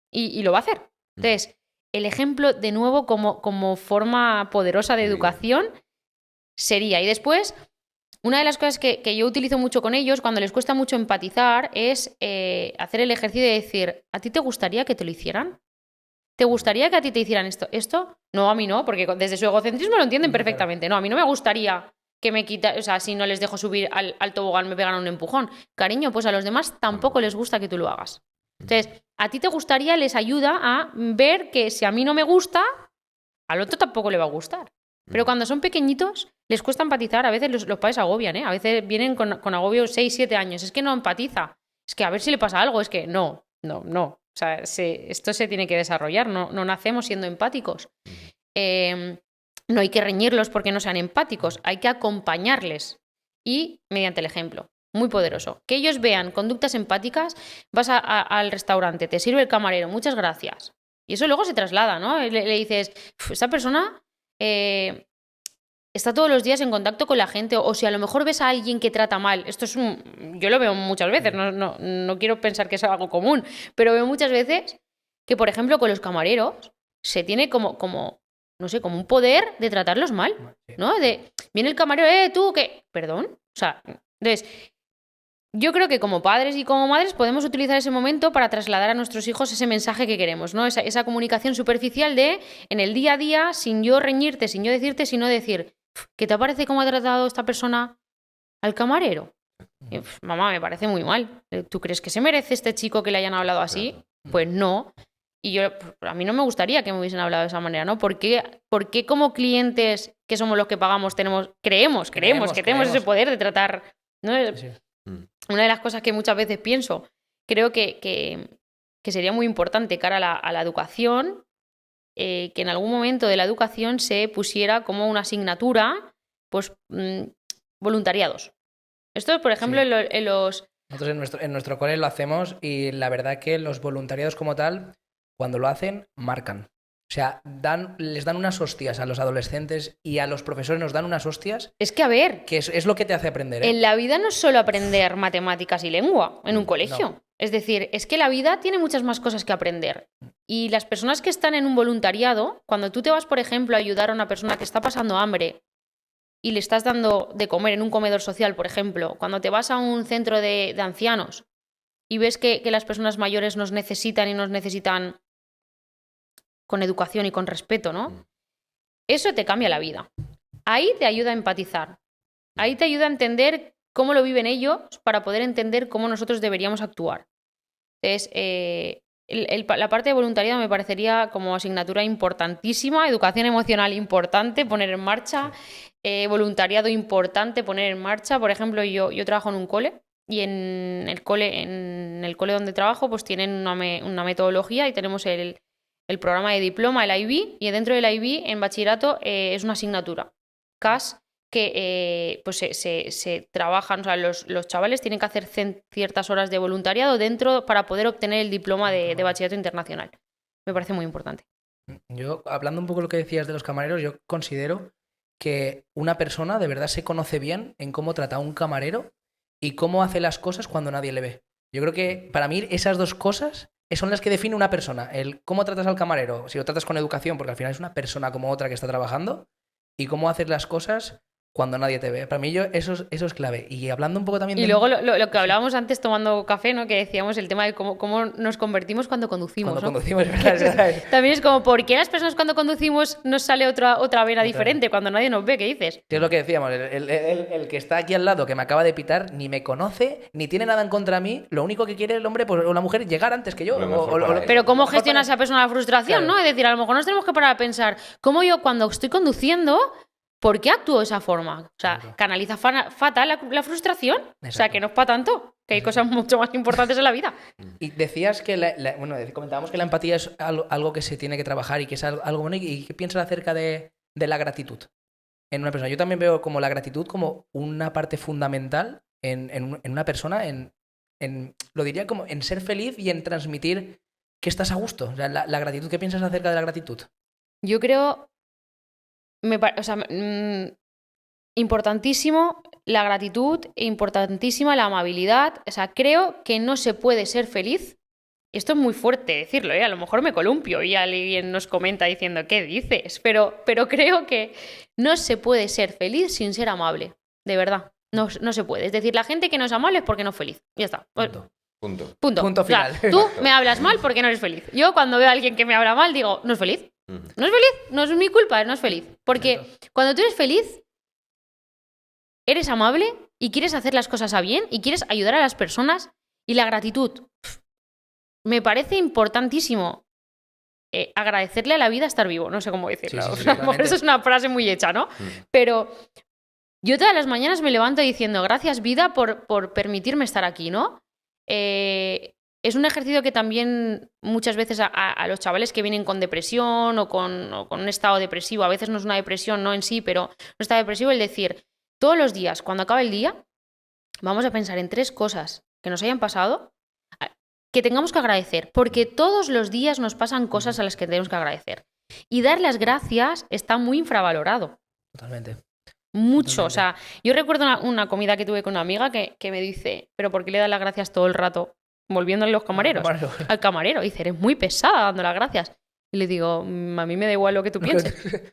y lo va a hacer. Entonces, el ejemplo, de nuevo, como forma poderosa de educación sería. Y después, una de las cosas que yo utilizo mucho con ellos, cuando les cuesta mucho empatizar, es hacer el ejercicio de decir, ¿a ti te gustaría que te lo hicieran? ¿Te gustaría que a ti te hicieran esto? ¿Esto? No, a mí no, porque desde su egocentrismo lo entienden perfectamente. No, a mí no me gustaría que me o sea, si no les dejo subir al tobogán me pegan un empujón. Cariño, pues a los demás tampoco les gusta que tú lo hagas. Entonces, a ti te gustaría, les ayuda a ver que si a mí no me gusta, al otro tampoco le va a gustar. Pero cuando son pequeñitos, les cuesta empatizar. A veces los padres agobian, ¿eh? A veces vienen con agobio 6, 7 años. Es que no empatiza. Es que a ver si le pasa algo. Es que no. O sea, esto se tiene que desarrollar. No nacemos siendo empáticos. No hay que reñirlos porque no sean empáticos. Hay que acompañarles. Y mediante el ejemplo. Muy poderoso. Que ellos vean conductas empáticas. Vas al restaurante, te sirve el camarero. Muchas gracias. Y eso luego se traslada, ¿no? Le dices, esa persona... está todos los días en contacto con la gente, o si a lo mejor ves a alguien que trata mal, yo lo veo muchas veces, no quiero pensar que es algo común, pero veo muchas veces que, por ejemplo, con los camareros se tiene como no sé, como un poder de tratarlos mal, ¿no? Viene el camarero, tú, ¿qué? ¿Perdón? O sea, entonces, yo creo que como padres y como madres podemos utilizar ese momento para trasladar a nuestros hijos ese mensaje que queremos, ¿no? Esa comunicación superficial de, en el día a día, sin yo reñirte, sin yo decirte, sino decir, ¿qué te parece cómo ha tratado esta persona al camarero? Mamá, me parece muy mal. ¿Tú crees que se merece este chico que le hayan hablado así? Pues no. Y a mí no me gustaría que me hubiesen hablado de esa manera, ¿no? ¿Por qué como clientes, que somos los que pagamos, creemos que tenemos ese poder de tratar, ¿no? Sí. Una de las cosas que muchas veces pienso, creo que sería muy importante cara a la educación, que en algún momento de la educación se pusiera como una asignatura, pues, voluntariados. Esto, por ejemplo, sí. en los... Nosotros en nuestro cole lo hacemos y la verdad que los voluntariados como tal, cuando lo hacen, marcan. O sea, les dan unas hostias a los adolescentes y a los profesores nos dan unas hostias. Es que, a ver... Que es lo que te hace aprender, ¿eh? En la vida no es solo aprender matemáticas y lengua en un colegio. No. Es decir, es que la vida tiene muchas más cosas que aprender. Y las personas que están en un voluntariado, cuando tú te vas, por ejemplo, a ayudar a una persona que está pasando hambre y le estás dando de comer en un comedor social, por ejemplo, cuando te vas a un centro de ancianos y ves que las personas mayores nos necesitan con educación y con respeto, ¿no? Eso te cambia la vida. Ahí te ayuda a empatizar. Ahí te ayuda a entender cómo lo viven ellos para poder entender cómo nosotros deberíamos actuar. Entonces, la parte de voluntariado me parecería como asignatura importantísima, educación emocional importante, poner en marcha, voluntariado importante, poner en marcha. Por ejemplo, yo trabajo en un cole y en el cole donde trabajo pues tienen una metodología y tenemos el programa de diploma, el IB, y dentro del IB en bachillerato es una asignatura, CAS, que pues se trabajan, o sea, los chavales tienen que hacer ciertas horas de voluntariado dentro para poder obtener el diploma de bachillerato internacional. Me parece muy importante. Yo, hablando un poco de lo que decías de los camareros, yo considero que una persona de verdad se conoce bien en cómo trata a un camarero y cómo hace las cosas cuando nadie le ve. Yo creo que para mí esas dos cosas son las que definen una persona. El cómo tratas al camarero, si lo tratas con educación, porque al final es una persona como otra que está trabajando, y cómo haces las cosas cuando nadie te ve. Para mí eso es clave. Y hablando un poco también Y luego lo que hablábamos antes tomando café, ¿no? Que decíamos el tema de cómo nos convertimos cuando conducimos, cuando ¿no? conducimos, ¿verdad? También es como, ¿por qué las personas cuando conducimos nos sale otra vena diferente cuando nadie nos ve? ¿Qué dices? Que es lo que decíamos, el que está aquí al lado, que me acaba de pitar, ni me conoce, ni tiene nada en contra de mí, lo único que quiere el hombre pues, o la mujer llegar antes que yo. Pero ¿cómo gestiona esa persona la frustración, Claro. ¿no? Es decir, a lo mejor nos tenemos que parar a pensar, ¿cómo yo cuando estoy conduciendo, por qué actúo de esa forma? O sea, Claro. canaliza fatal la frustración. O sea, Exacto. que no es para tanto, que hay cosas mucho más importantes en la vida. Y decías que, comentábamos que la empatía es algo que se tiene que trabajar y que es algo bueno. ¿Y qué piensas acerca de la gratitud en una persona? Yo también veo como la gratitud como una parte fundamental en una persona, lo diría como en ser feliz y en transmitir que estás a gusto. O sea, la gratitud, ¿qué piensas acerca de la gratitud? Yo creo, importantísimo la gratitud, importantísima la amabilidad. O sea, creo que no se puede ser feliz. Esto es muy fuerte decirlo, ¿eh? A lo mejor me columpio y alguien nos comenta diciendo, ¿qué dices? Pero creo que no se puede ser feliz sin ser amable, de verdad. No se puede. Es decir, la gente que no es amable es porque no es feliz. Ya está. Punto. Punto. Final. O sea, tú me hablas mal porque no eres feliz. Yo cuando veo a alguien que me habla mal digo, no es feliz. No es feliz, no es mi culpa, no es feliz. Porque cuando tú eres feliz, eres amable y quieres hacer las cosas a bien y quieres ayudar a las personas. Y la gratitud. Me parece importantísimo agradecerle a la vida estar vivo. No sé cómo decirlo. Sí, a lo mejor eso es una frase muy hecha, ¿no? Pero yo todas las mañanas me levanto diciendo gracias vida por permitirme estar aquí, ¿no? Es un ejercicio que también muchas veces a los chavales que vienen con depresión o con un estado depresivo, a veces no es una depresión, no en sí, pero un estado depresivo, el decir, todos los días, cuando acabe el día, vamos a pensar en 3 cosas que nos hayan pasado que tengamos que agradecer, porque todos los días nos pasan cosas a las que tenemos que agradecer. Y dar las gracias está muy infravalorado. Totalmente. Mucho. O sea, yo recuerdo una comida que tuve con una amiga que me dice, ¿pero por qué le das las gracias todo el rato? Volviéndole los camareros. Al camarero. Dice, eres muy pesada dando las gracias. Y le digo, a mí me da igual lo que tú pienses.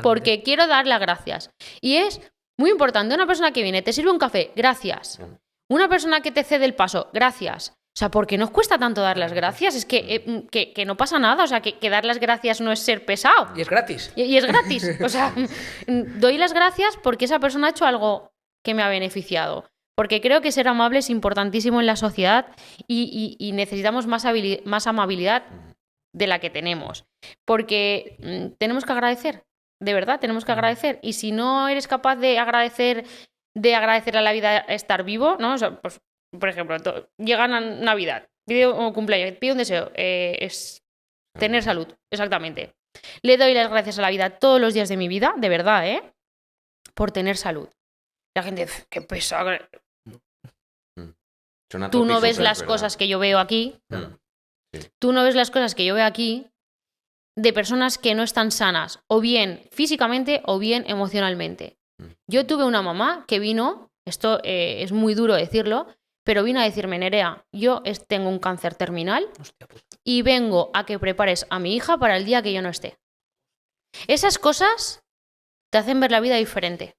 Porque quiero dar las gracias. Y es muy importante. Una persona que viene, te sirve un café, gracias. Una persona que te cede el paso, gracias. O sea, ¿por qué nos cuesta tanto dar las gracias? Es que no pasa nada. O sea, que dar las gracias no es ser pesado. Y es gratis. Y es gratis. O sea, doy las gracias porque esa persona ha hecho algo que me ha beneficiado. Porque creo que ser amable es importantísimo en la sociedad y necesitamos más amabilidad de la que tenemos. Porque tenemos que agradecer. De verdad, tenemos que agradecer. Y si no eres capaz de agradecer a la vida estar vivo, ¿no? O sea, pues, por ejemplo, llega Navidad, pide un cumpleaños, pide un deseo, es tener salud, exactamente. Le doy las gracias a la vida todos los días de mi vida, de verdad, por tener salud. La gente dice, qué pesado. Tú no ves las cosas que yo veo aquí. Tú no ves las cosas que yo veo aquí de personas que no están sanas, o bien físicamente o bien emocionalmente. Yo tuve una mamá que vino, esto es muy duro decirlo, pero vino a decirme, Nerea, yo tengo un cáncer terminal y vengo a que prepares a mi hija para el día que yo no esté. Esas cosas te hacen ver la vida diferente.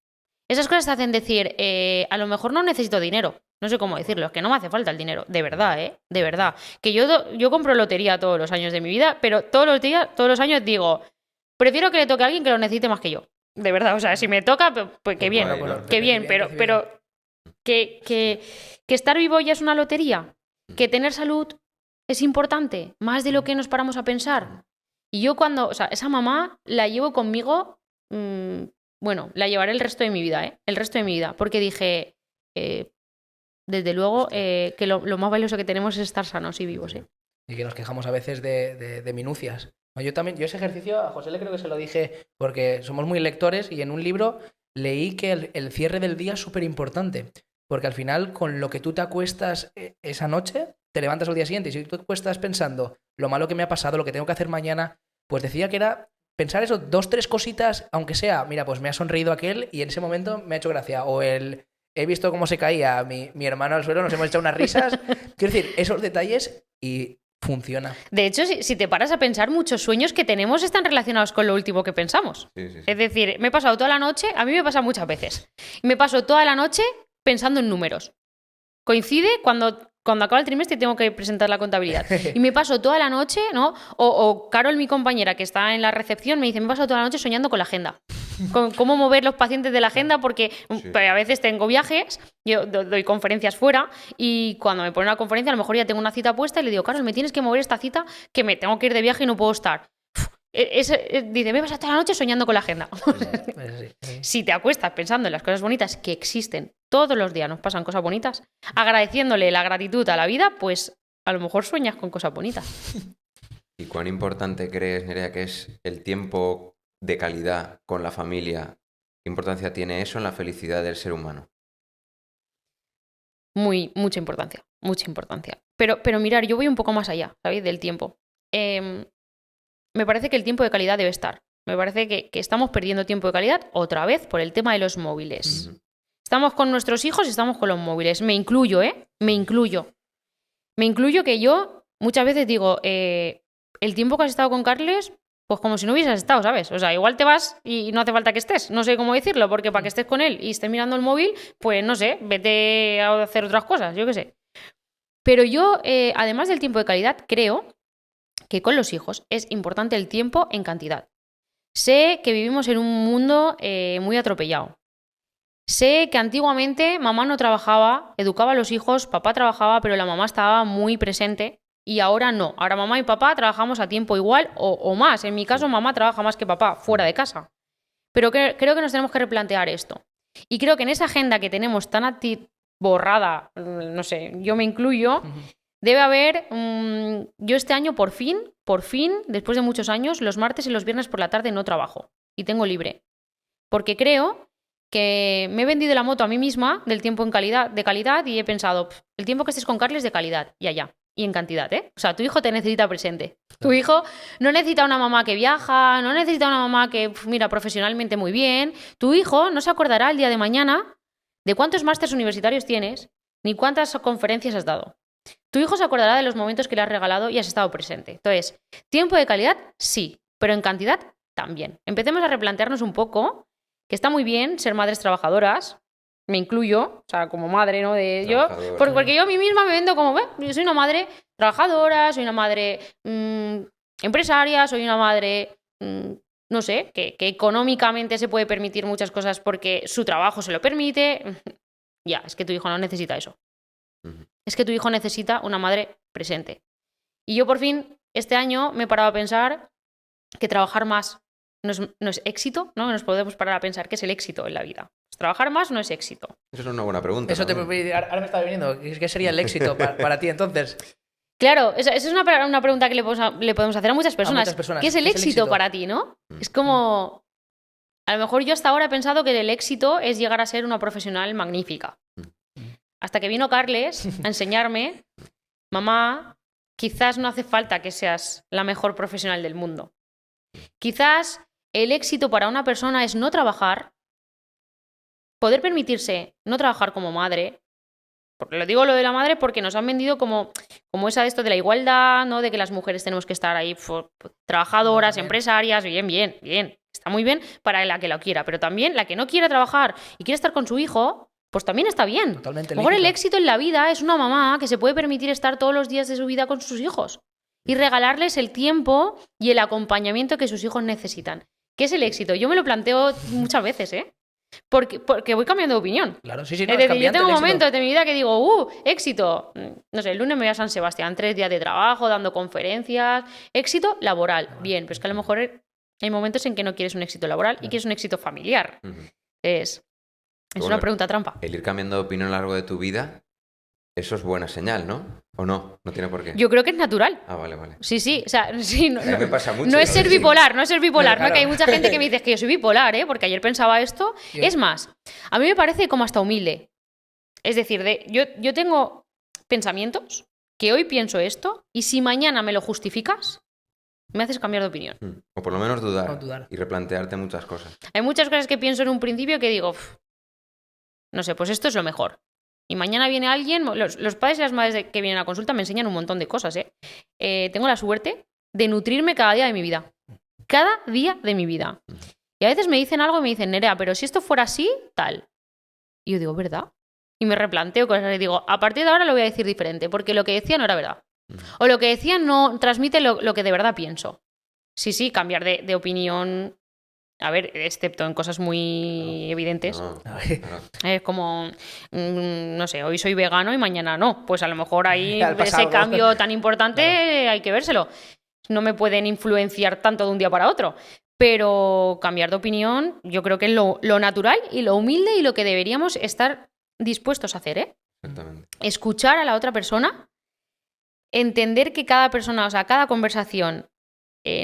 Esas cosas te hacen decir, a lo mejor no necesito dinero. No sé cómo decirlo, es que no me hace falta el dinero. De verdad, de verdad. Que yo compro lotería todos los años de mi vida, pero todos los años digo, prefiero que le toque a alguien que lo necesite más que yo. De verdad, o sea, si me toca, pues qué bien, pero que estar vivo ya es una lotería, que tener salud es importante, más de lo que nos paramos a pensar. Y yo o sea, esa mamá la llevo conmigo, bueno, la llevaré el resto de mi vida, el resto de mi vida, porque dije, desde luego, que lo más valioso que tenemos es estar sanos y vivos, ¿eh? Y que nos quejamos a veces de minucias. Yo ese ejercicio, a José le creo que se lo dije, porque somos muy lectores y en un libro leí que el cierre del día es súper importante, porque al final con lo que tú te acuestas esa noche, te levantas al día siguiente y si tú te acuestas pensando lo malo que me ha pasado, lo que tengo que hacer mañana, pues decía que era pensar eso, 2, 3 cositas, aunque sea, mira, pues me ha sonreído aquel y en ese momento me ha hecho gracia, o he visto cómo se caía mi hermano al suelo, nos hemos echado unas risas. Quiero decir, esos detalles y funciona. De hecho, si te paras a pensar, muchos sueños que tenemos están relacionados con lo último que pensamos. Sí, sí, sí. Es decir, me he pasado toda la noche, a mí me pasa muchas veces, me paso toda la noche pensando en números. Coincide cuando acaba el trimestre y tengo que presentar la contabilidad. Y me paso toda la noche, ¿no? O Carol, mi compañera, que está en la recepción, me dice, me paso toda la noche soñando con la agenda. Con cómo mover los pacientes de la agenda, porque a veces tengo viajes, yo doy conferencias fuera, y cuando me ponen una conferencia, a lo mejor ya tengo una cita puesta y le digo, Carol, me tienes que mover esta cita, que me tengo que ir de viaje y no puedo estar. Dice, me vas toda la noche soñando con la agenda. Si te acuestas pensando en las cosas bonitas que existen, todos los días nos pasan cosas bonitas, agradeciéndole la gratitud a la vida, pues a lo mejor sueñas con cosas bonitas. ¿Y cuán importante crees, Nerea, que es el tiempo de calidad con la familia? ¿Qué importancia tiene eso en la felicidad del ser humano? Mucha importancia, mucha importancia. Pero mirar, yo voy un poco más allá, ¿sabéis? Del tiempo. Me parece que el tiempo de calidad debe estar. Me parece que estamos perdiendo tiempo de calidad otra vez por el tema de los móviles. Uh-huh. Estamos con nuestros hijos y estamos con los móviles. Me incluyo, ¿eh? Me incluyo que yo muchas veces digo, el tiempo que has estado con Carles, pues como si no hubieses estado, ¿sabes? O sea, igual te vas y no hace falta que estés. No sé cómo decirlo, porque para que estés con él y estés mirando el móvil, pues no sé, vete a hacer otras cosas, yo qué sé. Pero yo, además del tiempo de calidad, creo que con los hijos es importante el tiempo en cantidad. Sé que vivimos en un mundo muy atropellado. Sé que antiguamente mamá no trabajaba, educaba a los hijos, papá trabajaba, pero la mamá estaba muy presente y ahora no. Ahora mamá y papá trabajamos a tiempo igual o más. En mi caso, mamá trabaja más que papá fuera de casa. Pero creo que nos tenemos que replantear esto. Y creo que en esa agenda que tenemos tan borrada, no sé, yo me incluyo, debe haber, yo este año por fin, después de muchos años, los martes y los viernes por la tarde no trabajo y tengo libre. Porque creo que me he vendido la moto a mí misma del tiempo de calidad y he pensado, el tiempo que estés con Carles de calidad, y allá, y en cantidad, ¿eh? O sea, tu hijo te necesita presente. Tu hijo no necesita una mamá que viaja, no necesita una mamá que mira profesionalmente muy bien. Tu hijo no se acordará el día de mañana de cuántos másters universitarios tienes ni cuántas conferencias has dado. Tu hijo se acordará de los momentos que le has regalado y has estado presente. Entonces, tiempo de calidad, sí, pero en cantidad también. Empecemos a replantearnos un poco, que está muy bien ser madres trabajadoras, me incluyo, o sea, como madre, ¿no? Porque yo a mí misma me vendo como, yo soy una madre trabajadora, soy una madre empresaria, soy una madre, no sé, que económicamente se puede permitir muchas cosas porque su trabajo se lo permite. Ya, es que tu hijo no necesita eso. Es que tu hijo necesita una madre presente. Y yo por fin, este año, me he parado a pensar que trabajar más no es éxito, ¿no? Nos podemos parar a pensar qué es el éxito en la vida. Pues trabajar más no es éxito. Eso es una buena pregunta. Eso ahora me está viniendo. ¿Qué sería el éxito para ti entonces? Claro, esa es una pregunta que le podemos hacer a muchas personas. ¿Qué es el éxito para ti, no? Es como... A lo mejor yo hasta ahora he pensado que el éxito es llegar a ser una profesional magnífica. Hasta que vino Carles a enseñarme, mamá, quizás no hace falta que seas la mejor profesional del mundo. Quizás el éxito para una persona es no trabajar, poder permitirse no trabajar como madre. Lo digo lo de la madre porque nos han vendido como esa de esto de la igualdad, ¿no? De que las mujeres tenemos que estar ahí trabajadoras, empresarias, bien. Está muy bien para la que lo quiera, pero también la que no quiera trabajar y quiere estar con su hijo, pues también está bien. Totalmente. A lo mejor el éxito en la vida es una mamá que se puede permitir estar todos los días de su vida con sus hijos y regalarles el tiempo y el acompañamiento que sus hijos necesitan. ¿Qué es el éxito? Yo me lo planteo muchas veces, ¿eh? Porque voy cambiando de opinión. Claro, sí, no, Es es decir, yo cambiante tengo el éxito. momentos de mi vida que digo, éxito. No sé, el lunes me voy a San Sebastián, 3 días de trabajo, dando conferencias. Éxito laboral. Bien, pero es que a lo mejor hay momentos en que no quieres un éxito laboral y quieres un éxito familiar. Ujú. Es Bueno, una pregunta trampa. El ir cambiando de opinión a lo largo de tu vida, eso es buena señal, ¿no? ¿O no? No tiene por qué. Yo creo que es natural. Ah, vale, vale. Sí, o sea, sí, A mí me pasa mucho. no es ser bipolar, no es ser bipolar, Claro. ¿no? Que hay mucha gente que me dice que yo soy bipolar, porque ayer pensaba esto. Yo- Es más, a mí me parece como hasta humilde. Es decir, yo tengo pensamientos que hoy pienso esto y si mañana me lo justificas, me haces cambiar de opinión. O por lo menos dudar, O dudar. y replantearte muchas cosas. Hay muchas cosas que pienso en un principio que digo, no sé, pues esto es lo mejor. Y mañana viene alguien, los padres y las madres que vienen a consulta me enseñan un montón de cosas, tengo la suerte de nutrirme cada día de mi vida. Cada día de mi vida. Y a veces me dicen algo y me dicen, Nerea, pero si esto fuera así, tal. Y yo digo, ¿verdad? Y me replanteo cosas y digo, a partir de ahora lo voy a decir diferente, porque lo que decía no era verdad. O lo que decía no transmite lo que de verdad pienso. Sí, cambiar de opinión. A ver, excepto en cosas muy evidentes. No, A ver. claro. Es como, no sé, hoy soy vegano y mañana no. Pues a lo mejor ahí Al pasado. ese cambio tan importante hay que vérselo. No me pueden influenciar tanto de un día para otro. Pero cambiar de opinión yo creo que es lo natural y lo humilde y lo que deberíamos estar dispuestos a hacer, Exactamente. Escuchar a la otra persona, entender que cada persona, o sea, cada conversación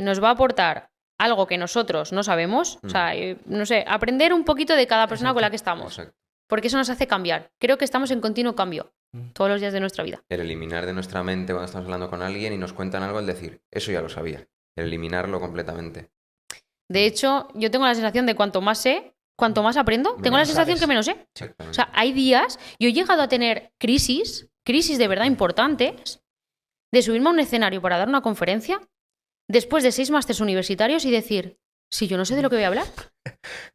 nos va a aportar algo que nosotros no sabemos, o sea, no sé, aprender un poquito de cada persona con la que estamos, Exacto. porque eso nos hace cambiar. Creo que estamos en continuo cambio todos los días de nuestra vida. El eliminar de nuestra mente cuando estamos hablando con alguien y nos cuentan algo, el decir, eso ya lo sabía. El eliminarlo completamente. De hecho, yo tengo la sensación de cuanto más sé, cuanto más aprendo, tengo la Menos sensación sabes. que menos sé. Exactamente. O sea, hay días, yo he llegado a tener crisis de verdad importantes, de subirme a un escenario para dar una conferencia, después de 6 másters universitarios y decir, si yo no sé de lo que voy a hablar.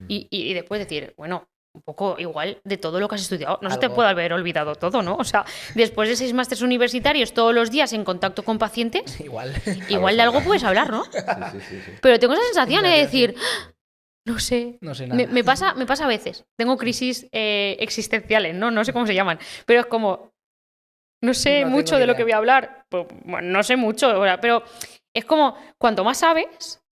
Y después decir, bueno, un poco igual de todo lo que has estudiado. No se te Algo. puede haber olvidado todo, ¿no? O sea, después de 6 másters universitarios todos los días en contacto con pacientes, Igual. igual de algo puedes hablar, ¿no? Sí. Pero tengo esa sensación de decir, no sé. No sé nada. Me pasa a veces. Tengo crisis existenciales, ¿no? No sé cómo se llaman. Pero es como, no sé No tengo mucho ni de lo idea. que voy a hablar. Pues, bueno, no sé mucho, o sea, pero es como, cuanto más sabes,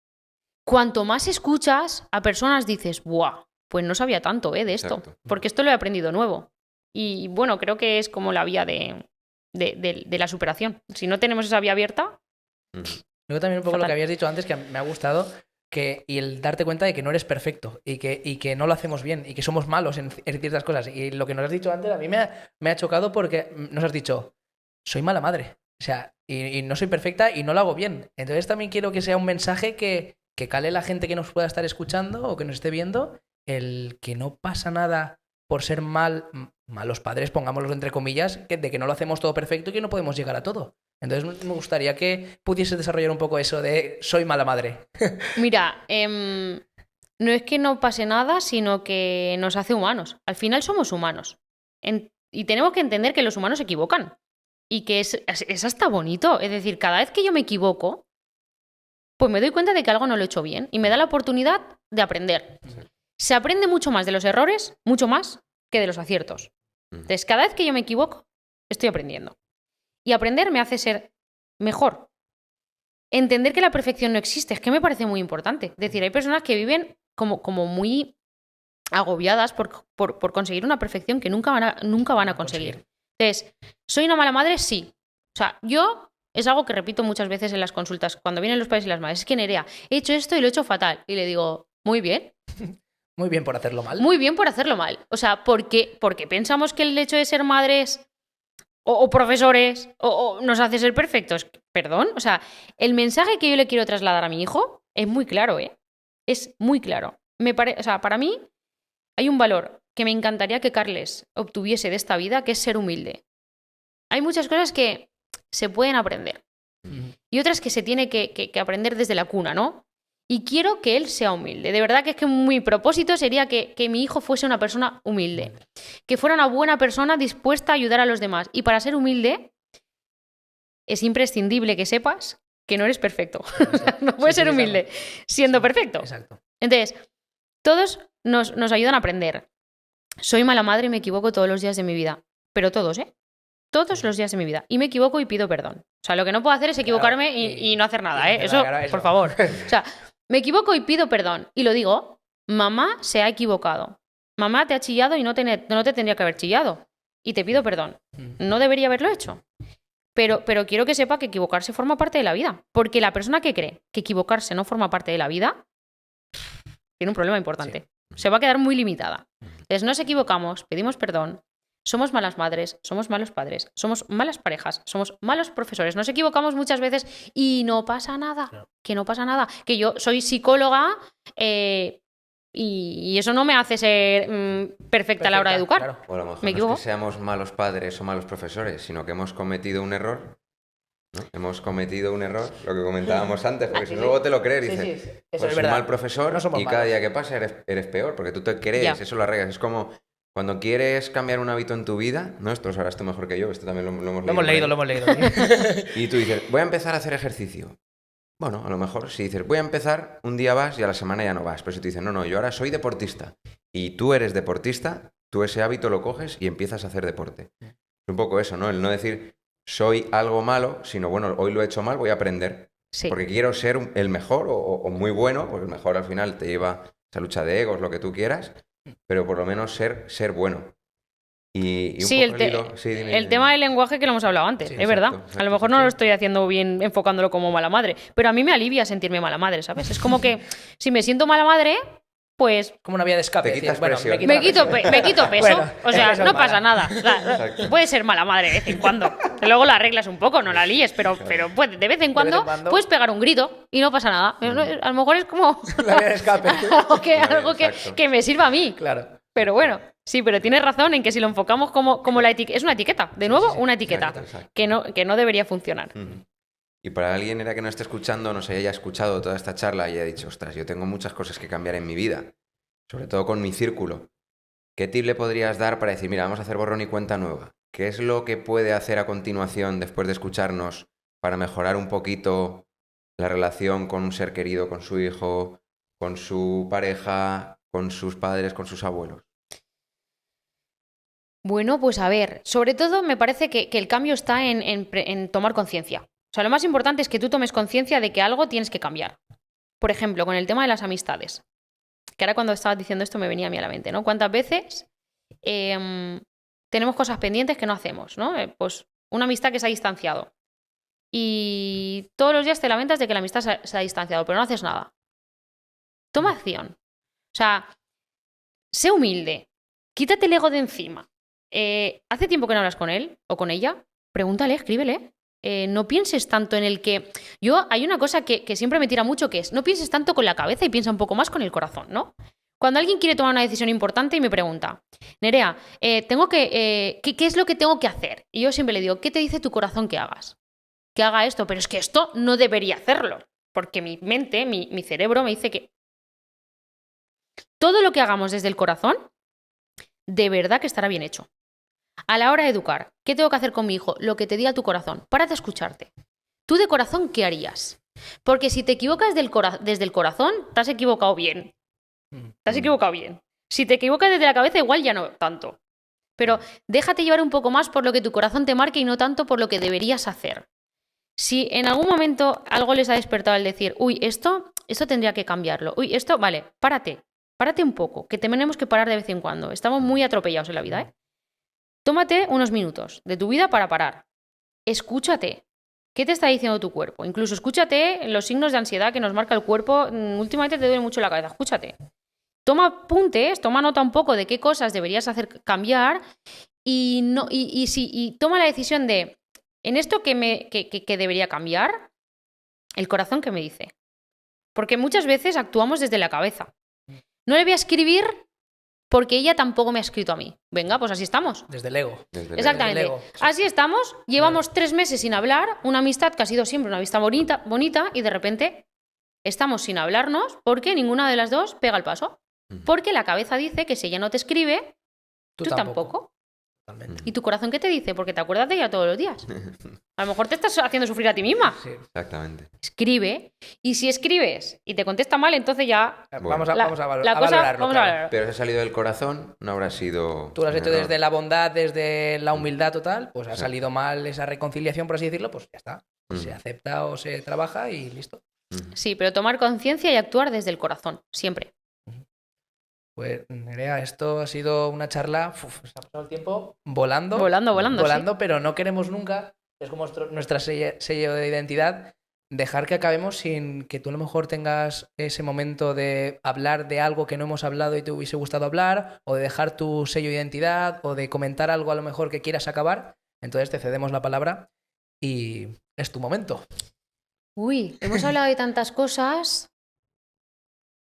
cuanto más escuchas a personas, dices, ¡buah! Pues no sabía tanto, de esto. Exacto. Porque esto lo he aprendido nuevo. Y bueno, creo que es como la vía de la superación. Si no tenemos esa vía abierta, Luego también un poco lo Fatal. que habías dicho antes, que me ha gustado, y el darte cuenta de que no eres perfecto y que no lo hacemos bien y que somos malos en ciertas cosas. Y lo que nos has dicho antes a mí me ha chocado porque nos has dicho, soy mala madre. O sea, y no soy perfecta y no lo hago bien. Entonces también quiero que sea un mensaje que cale la gente que nos pueda estar escuchando o que nos esté viendo, el que no pasa nada por ser malos padres, pongámoslo entre comillas, de que no lo hacemos todo perfecto y que no podemos llegar a todo. Entonces me gustaría que pudieses desarrollar un poco eso de soy mala madre. mira, no es que no pase nada, sino que nos hace humanos. Al final somos humanos. Y tenemos que entender que los humanos se equivocan. Y que es hasta bonito. Es decir, cada vez que yo me equivoco, pues me doy cuenta de que algo no lo he hecho bien. Y me da la oportunidad de aprender. Se aprende mucho más de los errores, mucho más, que de los aciertos. Entonces, cada vez que yo me equivoco, estoy aprendiendo. Y aprender me hace ser mejor. Entender que la perfección no existe, es que me parece muy importante. Es decir, hay personas que viven como muy agobiadas por conseguir una perfección que nunca van a conseguir. Entonces, ¿soy una mala madre? Sí. O sea, yo es algo que repito muchas veces en las consultas, cuando vienen los padres y las madres. Es que, Nerea, he hecho esto y lo he hecho fatal. Y le digo, muy bien. Muy bien por hacerlo mal. Muy bien por hacerlo mal. O sea, porque pensamos que el hecho de ser madres o profesores o nos hace ser perfectos. Perdón. O sea, el mensaje que yo le quiero trasladar a mi hijo es muy claro, ¿eh? Es muy claro. O sea, para mí hay un valor que me encantaría que Carles obtuviese de esta vida, que es ser humilde. Hay muchas cosas que se pueden aprender y otras que se tiene que aprender desde la cuna, ¿no? Y quiero que él sea humilde. De verdad que es que mi propósito sería que mi hijo fuese una persona humilde. Que fuera una buena persona dispuesta a ayudar a los demás. Y para ser humilde, es imprescindible que sepas que no eres perfecto. No puedes ser humilde siendo perfecto. Exacto. Entonces, todos nos ayudan a aprender. Soy mala madre y me equivoco todos los días de mi vida. Pero todos, ¿eh? Todos los días de mi vida. Y me equivoco y pido perdón. O sea, lo que no puedo hacer es equivocarme y no hacer nada, ¿eh? Eso, por favor. O sea, me equivoco y pido perdón. Y lo digo, mamá se ha equivocado. Mamá te ha chillado y no te tendría que haber chillado. Y te pido perdón. No debería haberlo hecho. Pero quiero que sepa que equivocarse forma parte de la vida. Porque la persona que cree que equivocarse no forma parte de la vida tiene un problema importante. Sí. Se va a quedar muy limitada. Entonces, nos equivocamos, pedimos perdón, somos malas madres, somos malos padres, somos malas parejas, somos malos profesores. Nos equivocamos muchas veces y no pasa nada. Claro. Que no pasa nada. Que yo soy psicóloga y eso no me hace ser perfecta a la hora de educar. Claro. O a lo mejor no es que seamos malos padres o malos profesores, sino que hemos cometido un error. ¿No? Hemos cometido un error, lo que comentábamos antes, porque si no luego te lo crees y dices, sí. Pues soy mal profesor y cada día que pasa eres peor, porque tú te crees, eso lo arreglas. Es como cuando quieres cambiar un hábito en tu vida, ¿no? Esto lo sabrás tú mejor que yo, esto también lo hemos leído. Lo hemos leído. Y tú dices, voy a empezar a hacer ejercicio. Bueno, a lo mejor si dices, voy a empezar, un día vas y a la semana ya no vas. Pero si tú dices, no, yo ahora soy deportista y tú eres deportista, tú ese hábito lo coges y empiezas a hacer deporte. Es un poco eso, ¿no? El no decir soy algo malo, sino bueno, hoy lo he hecho mal, voy a aprender. Sí. Porque quiero ser el mejor o muy bueno, porque el mejor al final te lleva esa lucha de egos, lo que tú quieras, pero por lo menos ser bueno. Y sí, el tema del lenguaje que lo hemos hablado antes, es verdad. Exacto, a lo mejor no lo estoy haciendo bien enfocándolo como mala madre, pero a mí me alivia sentirme mala madre, ¿sabes? Es como que si me siento mala madre, pues... Como una vía de escape. Me quito peso, bueno, o sea, no pasa nada. O sea, puedes ser mala madre de vez en cuando. Luego la arreglas un poco, no la líes, pero de vez en cuando puedes pegar un grito y no pasa nada. A lo mejor es como... La vía de escape. algo que me sirva a mí. Claro. Pero bueno, sí, pero tienes razón en que si lo enfocamos como la etiqueta... Es una etiqueta, de nuevo, una etiqueta. Que no debería funcionar. Y para alguien que no esté escuchando, no se haya escuchado toda esta charla y haya dicho, ostras, yo tengo muchas cosas que cambiar en mi vida, sobre todo con mi círculo. ¿Qué tip le podrías dar para decir, mira, vamos a hacer borrón y cuenta nueva? ¿Qué es lo que puede hacer a continuación, después de escucharnos, para mejorar un poquito la relación con un ser querido, con su hijo, con su pareja, con sus padres, con sus abuelos? Bueno, pues a ver, sobre todo me parece que el cambio está en tomar conciencia. O sea, lo más importante es que tú tomes conciencia de que algo tienes que cambiar. Por ejemplo, con el tema de las amistades. Que ahora cuando estabas diciendo esto me venía a mí a la mente, ¿no? ¿Cuántas veces tenemos cosas pendientes que no hacemos, ¿no? Pues una amistad que se ha distanciado. Y todos los días te lamentas de que la amistad se ha distanciado, pero no haces nada. Toma acción. O sea, sé humilde. Quítate el ego de encima. ¿Hace tiempo que no hablas con él o con ella? Pregúntale, escríbele. No pienses tanto en el que... Hay una cosa que siempre me tira mucho, que es no pienses tanto con la cabeza y piensa un poco más con el corazón, ¿no? Cuando alguien quiere tomar una decisión importante y me pregunta, Nerea, ¿qué es lo que tengo que hacer? Y yo siempre le digo, ¿qué te dice tu corazón que hagas? Que haga esto, pero es que esto no debería hacerlo, porque mi mente, mi cerebro me dice que todo lo que hagamos desde el corazón, de verdad que estará bien hecho. A la hora de educar, ¿qué tengo que hacer con mi hijo? Lo que te diga tu corazón. Párate a escucharte. Tú de corazón, ¿qué harías? Porque si te equivocas desde el corazón, te has equivocado bien. Te has equivocado bien. Si te equivocas desde la cabeza, igual ya no tanto. Pero déjate llevar un poco más por lo que tu corazón te marque y no tanto por lo que deberías hacer. Si en algún momento algo les ha despertado el decir, uy, esto tendría que cambiarlo. Uy, esto, vale, párate un poco, que tenemos que parar de vez en cuando. Estamos muy atropellados en la vida, ¿eh? Tómate unos minutos de tu vida para parar. Escúchate. ¿Qué te está diciendo tu cuerpo? Incluso escúchate los signos de ansiedad que nos marca el cuerpo. Últimamente te duele mucho la cabeza. Escúchate. Toma apuntes, toma nota un poco de qué cosas deberías hacer cambiar y toma la decisión de, en esto que debería cambiar, el corazón que me dice. Porque muchas veces actuamos desde la cabeza. No le voy a escribir porque ella tampoco me ha escrito a mí. Venga, pues así estamos. Desde el ego. Exactamente. Ego, sí. Así estamos. Llevamos 3 meses sin hablar. Una amistad que ha sido siempre una amistad bonita y de repente estamos sin hablarnos porque ninguna de las dos pega el paso. Porque la cabeza dice que si ella no te escribe, tú tampoco. Totalmente. ¿Y tu corazón qué te dice? Porque te acuerdas de ella todos los días. A lo mejor te estás haciendo sufrir a ti misma. Sí. Exactamente. Escribe. Y si escribes y te contesta mal, entonces ya... Bueno. Vamos a la valorarlo. cosa, Claro. vamos a valorarlo. Pero si ha salido del corazón, no habrá sido. Tú lo has un hecho error. desde la bondad, desde la humildad total, pues ha salido mal esa reconciliación, por así decirlo, pues ya está. Se acepta o se trabaja y listo. Sí, pero tomar conciencia y actuar desde el corazón, siempre. Pues, Nerea, esto ha sido una charla. Se ha pasado el tiempo volando. Volando, sí. Pero no queremos nunca, es como nuestra sello de identidad, dejar que acabemos sin que tú a lo mejor tengas ese momento de hablar de algo que no hemos hablado y te hubiese gustado hablar, o de dejar tu sello de identidad, o de comentar algo a lo mejor que quieras acabar. Entonces te cedemos la palabra y es tu momento. Uy, hemos hablado de tantas cosas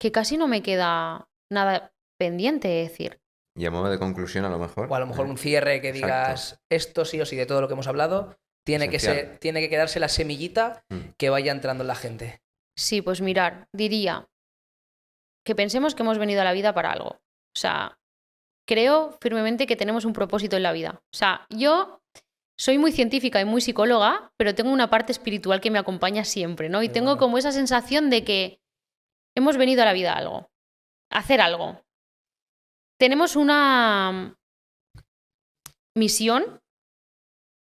que casi no me queda nada pendiente de decir. Y a modo de conclusión, a lo mejor. O a lo mejor un cierre que Exacto. digas esto sí o sí de todo lo que hemos hablado. Tiene Esencial. que quedarse la semillita que vaya entrando en la gente. Sí, pues mirar, diría que pensemos que hemos venido a la vida para algo. O sea, creo firmemente que tenemos un propósito en la vida. O sea, yo soy muy científica y muy psicóloga, pero tengo una parte espiritual que me acompaña siempre, ¿no? Y Qué tengo bueno. como esa sensación de que hemos venido a la vida a algo, a hacer algo. Tenemos una misión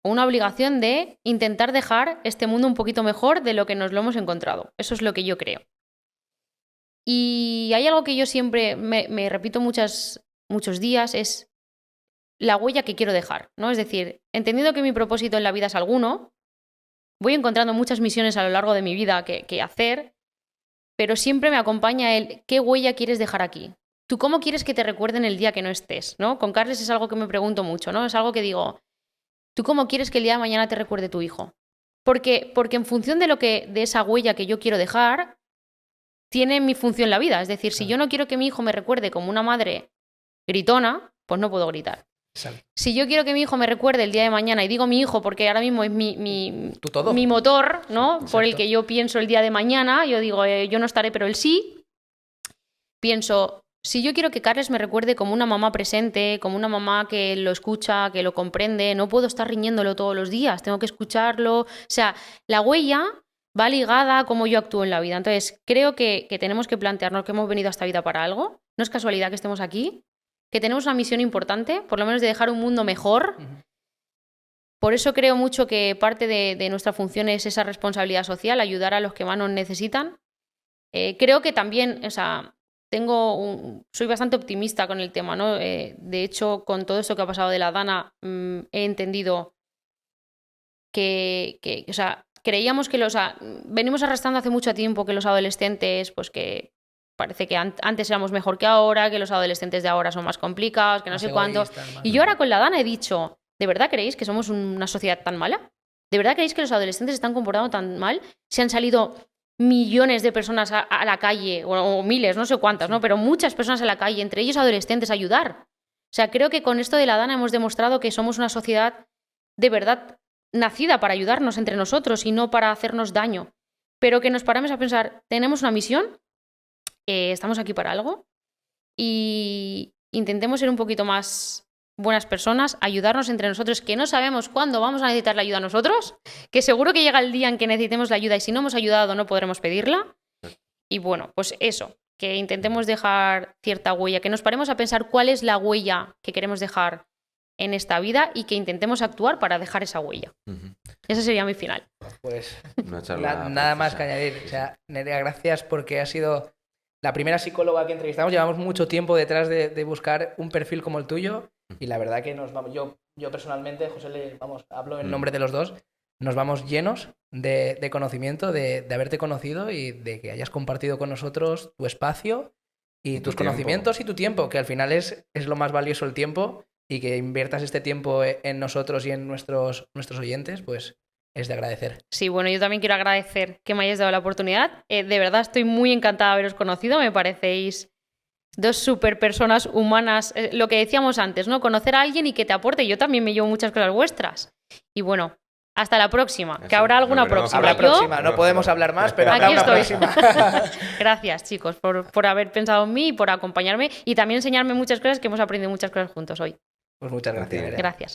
o una obligación de intentar dejar este mundo un poquito mejor de lo que nos lo hemos encontrado. Eso es lo que yo creo. Y hay algo que yo siempre me repito muchos días, es la huella que quiero dejar, ¿no? Es decir, entendiendo que mi propósito en la vida es alguno, voy encontrando muchas misiones a lo largo de mi vida que hacer, pero siempre me acompaña el ¿qué huella quieres dejar aquí? ¿Tú cómo quieres que te recuerden el día que no estés? ¿No? Con Carles es algo que me pregunto mucho, ¿no? Es algo que digo, ¿tú cómo quieres que el día de mañana te recuerde tu hijo? Porque en función de esa huella que yo quiero dejar, tiene mi función la vida. Es decir, si yo no quiero que mi hijo me recuerde como una madre gritona, pues no puedo gritar. Exacto. Si yo quiero que mi hijo me recuerde el día de mañana, y digo mi hijo porque ahora mismo es Tu todo. mi motor, ¿no? Exacto. Por el que yo pienso el día de mañana, yo digo, yo no estaré, pero él sí. Pienso, si yo quiero que Carles me recuerde como una mamá presente, como una mamá que lo escucha, que lo comprende, no puedo estar riñéndolo todos los días, tengo que escucharlo. O sea, la huella va ligada a cómo yo actúo en la vida. Entonces, creo que tenemos que plantearnos que hemos venido a esta vida para algo. No es casualidad que estemos aquí, que tenemos una misión importante, por lo menos de dejar un mundo mejor. Por eso creo mucho que parte de nuestra función es esa responsabilidad social, ayudar a los que más nos necesitan. Creo que también, o sea, soy bastante optimista con el tema, ¿no? De hecho, con todo esto que ha pasado de la Dana, he entendido que o sea, creíamos que venimos arrastrando hace mucho tiempo que los adolescentes, pues que parece que antes éramos mejor que ahora, que los adolescentes de ahora son más complicados, que no sé cuánto. Y yo ahora con la Dana he dicho, ¿de verdad creéis que somos una sociedad tan mala? ¿De verdad creéis que los adolescentes se están comportando tan mal? Se han salido millones de personas a la calle, o miles, no sé cuántas, ¿no? Pero muchas personas a la calle, entre ellos adolescentes, a ayudar. O sea, creo que con esto de la Dana hemos demostrado que somos una sociedad de verdad nacida para ayudarnos entre nosotros y no para hacernos daño. Pero que nos paramos a pensar, tenemos una misión, estamos aquí para algo y intentemos ser un poquito más buenas personas, ayudarnos entre nosotros, que no sabemos cuándo vamos a necesitar la ayuda nosotros, que seguro que llega el día en que necesitemos la ayuda y si no hemos ayudado no podremos pedirla. Y bueno, pues eso, que intentemos dejar cierta huella, que nos paremos a pensar cuál es la huella que queremos dejar en esta vida y que intentemos actuar para dejar esa huella. Ese sería mi final. Pues nada más que añadir. O sea, Nerea, gracias porque has sido la primera psicóloga que entrevistamos. Llevamos mucho tiempo detrás de buscar un perfil como el tuyo y la verdad que yo personalmente, José, hablo en nombre de los dos, nos vamos llenos de conocimiento, de haberte conocido y de que hayas compartido con nosotros tu espacio y tus conocimientos y tu tiempo, que al final es lo más valioso, el tiempo, y que inviertas este tiempo en nosotros y en nuestros oyentes, pues es de agradecer. Sí, bueno, yo también quiero agradecer que me hayas dado la oportunidad. De verdad estoy muy encantada de haberos conocido, me parecéis dos súper personas humanas, lo que decíamos antes, ¿no? Conocer a alguien y que te aporte. Yo también me llevo muchas cosas vuestras. Y bueno, hasta la próxima, que habrá alguna próxima. Habrá próxima, no podemos hablar más, pero habrá una próxima. Gracias, chicos, por haber pensado en mí y por acompañarme y también enseñarme muchas cosas, que hemos aprendido muchas cosas juntos hoy. Pues muchas gracias. Gracias.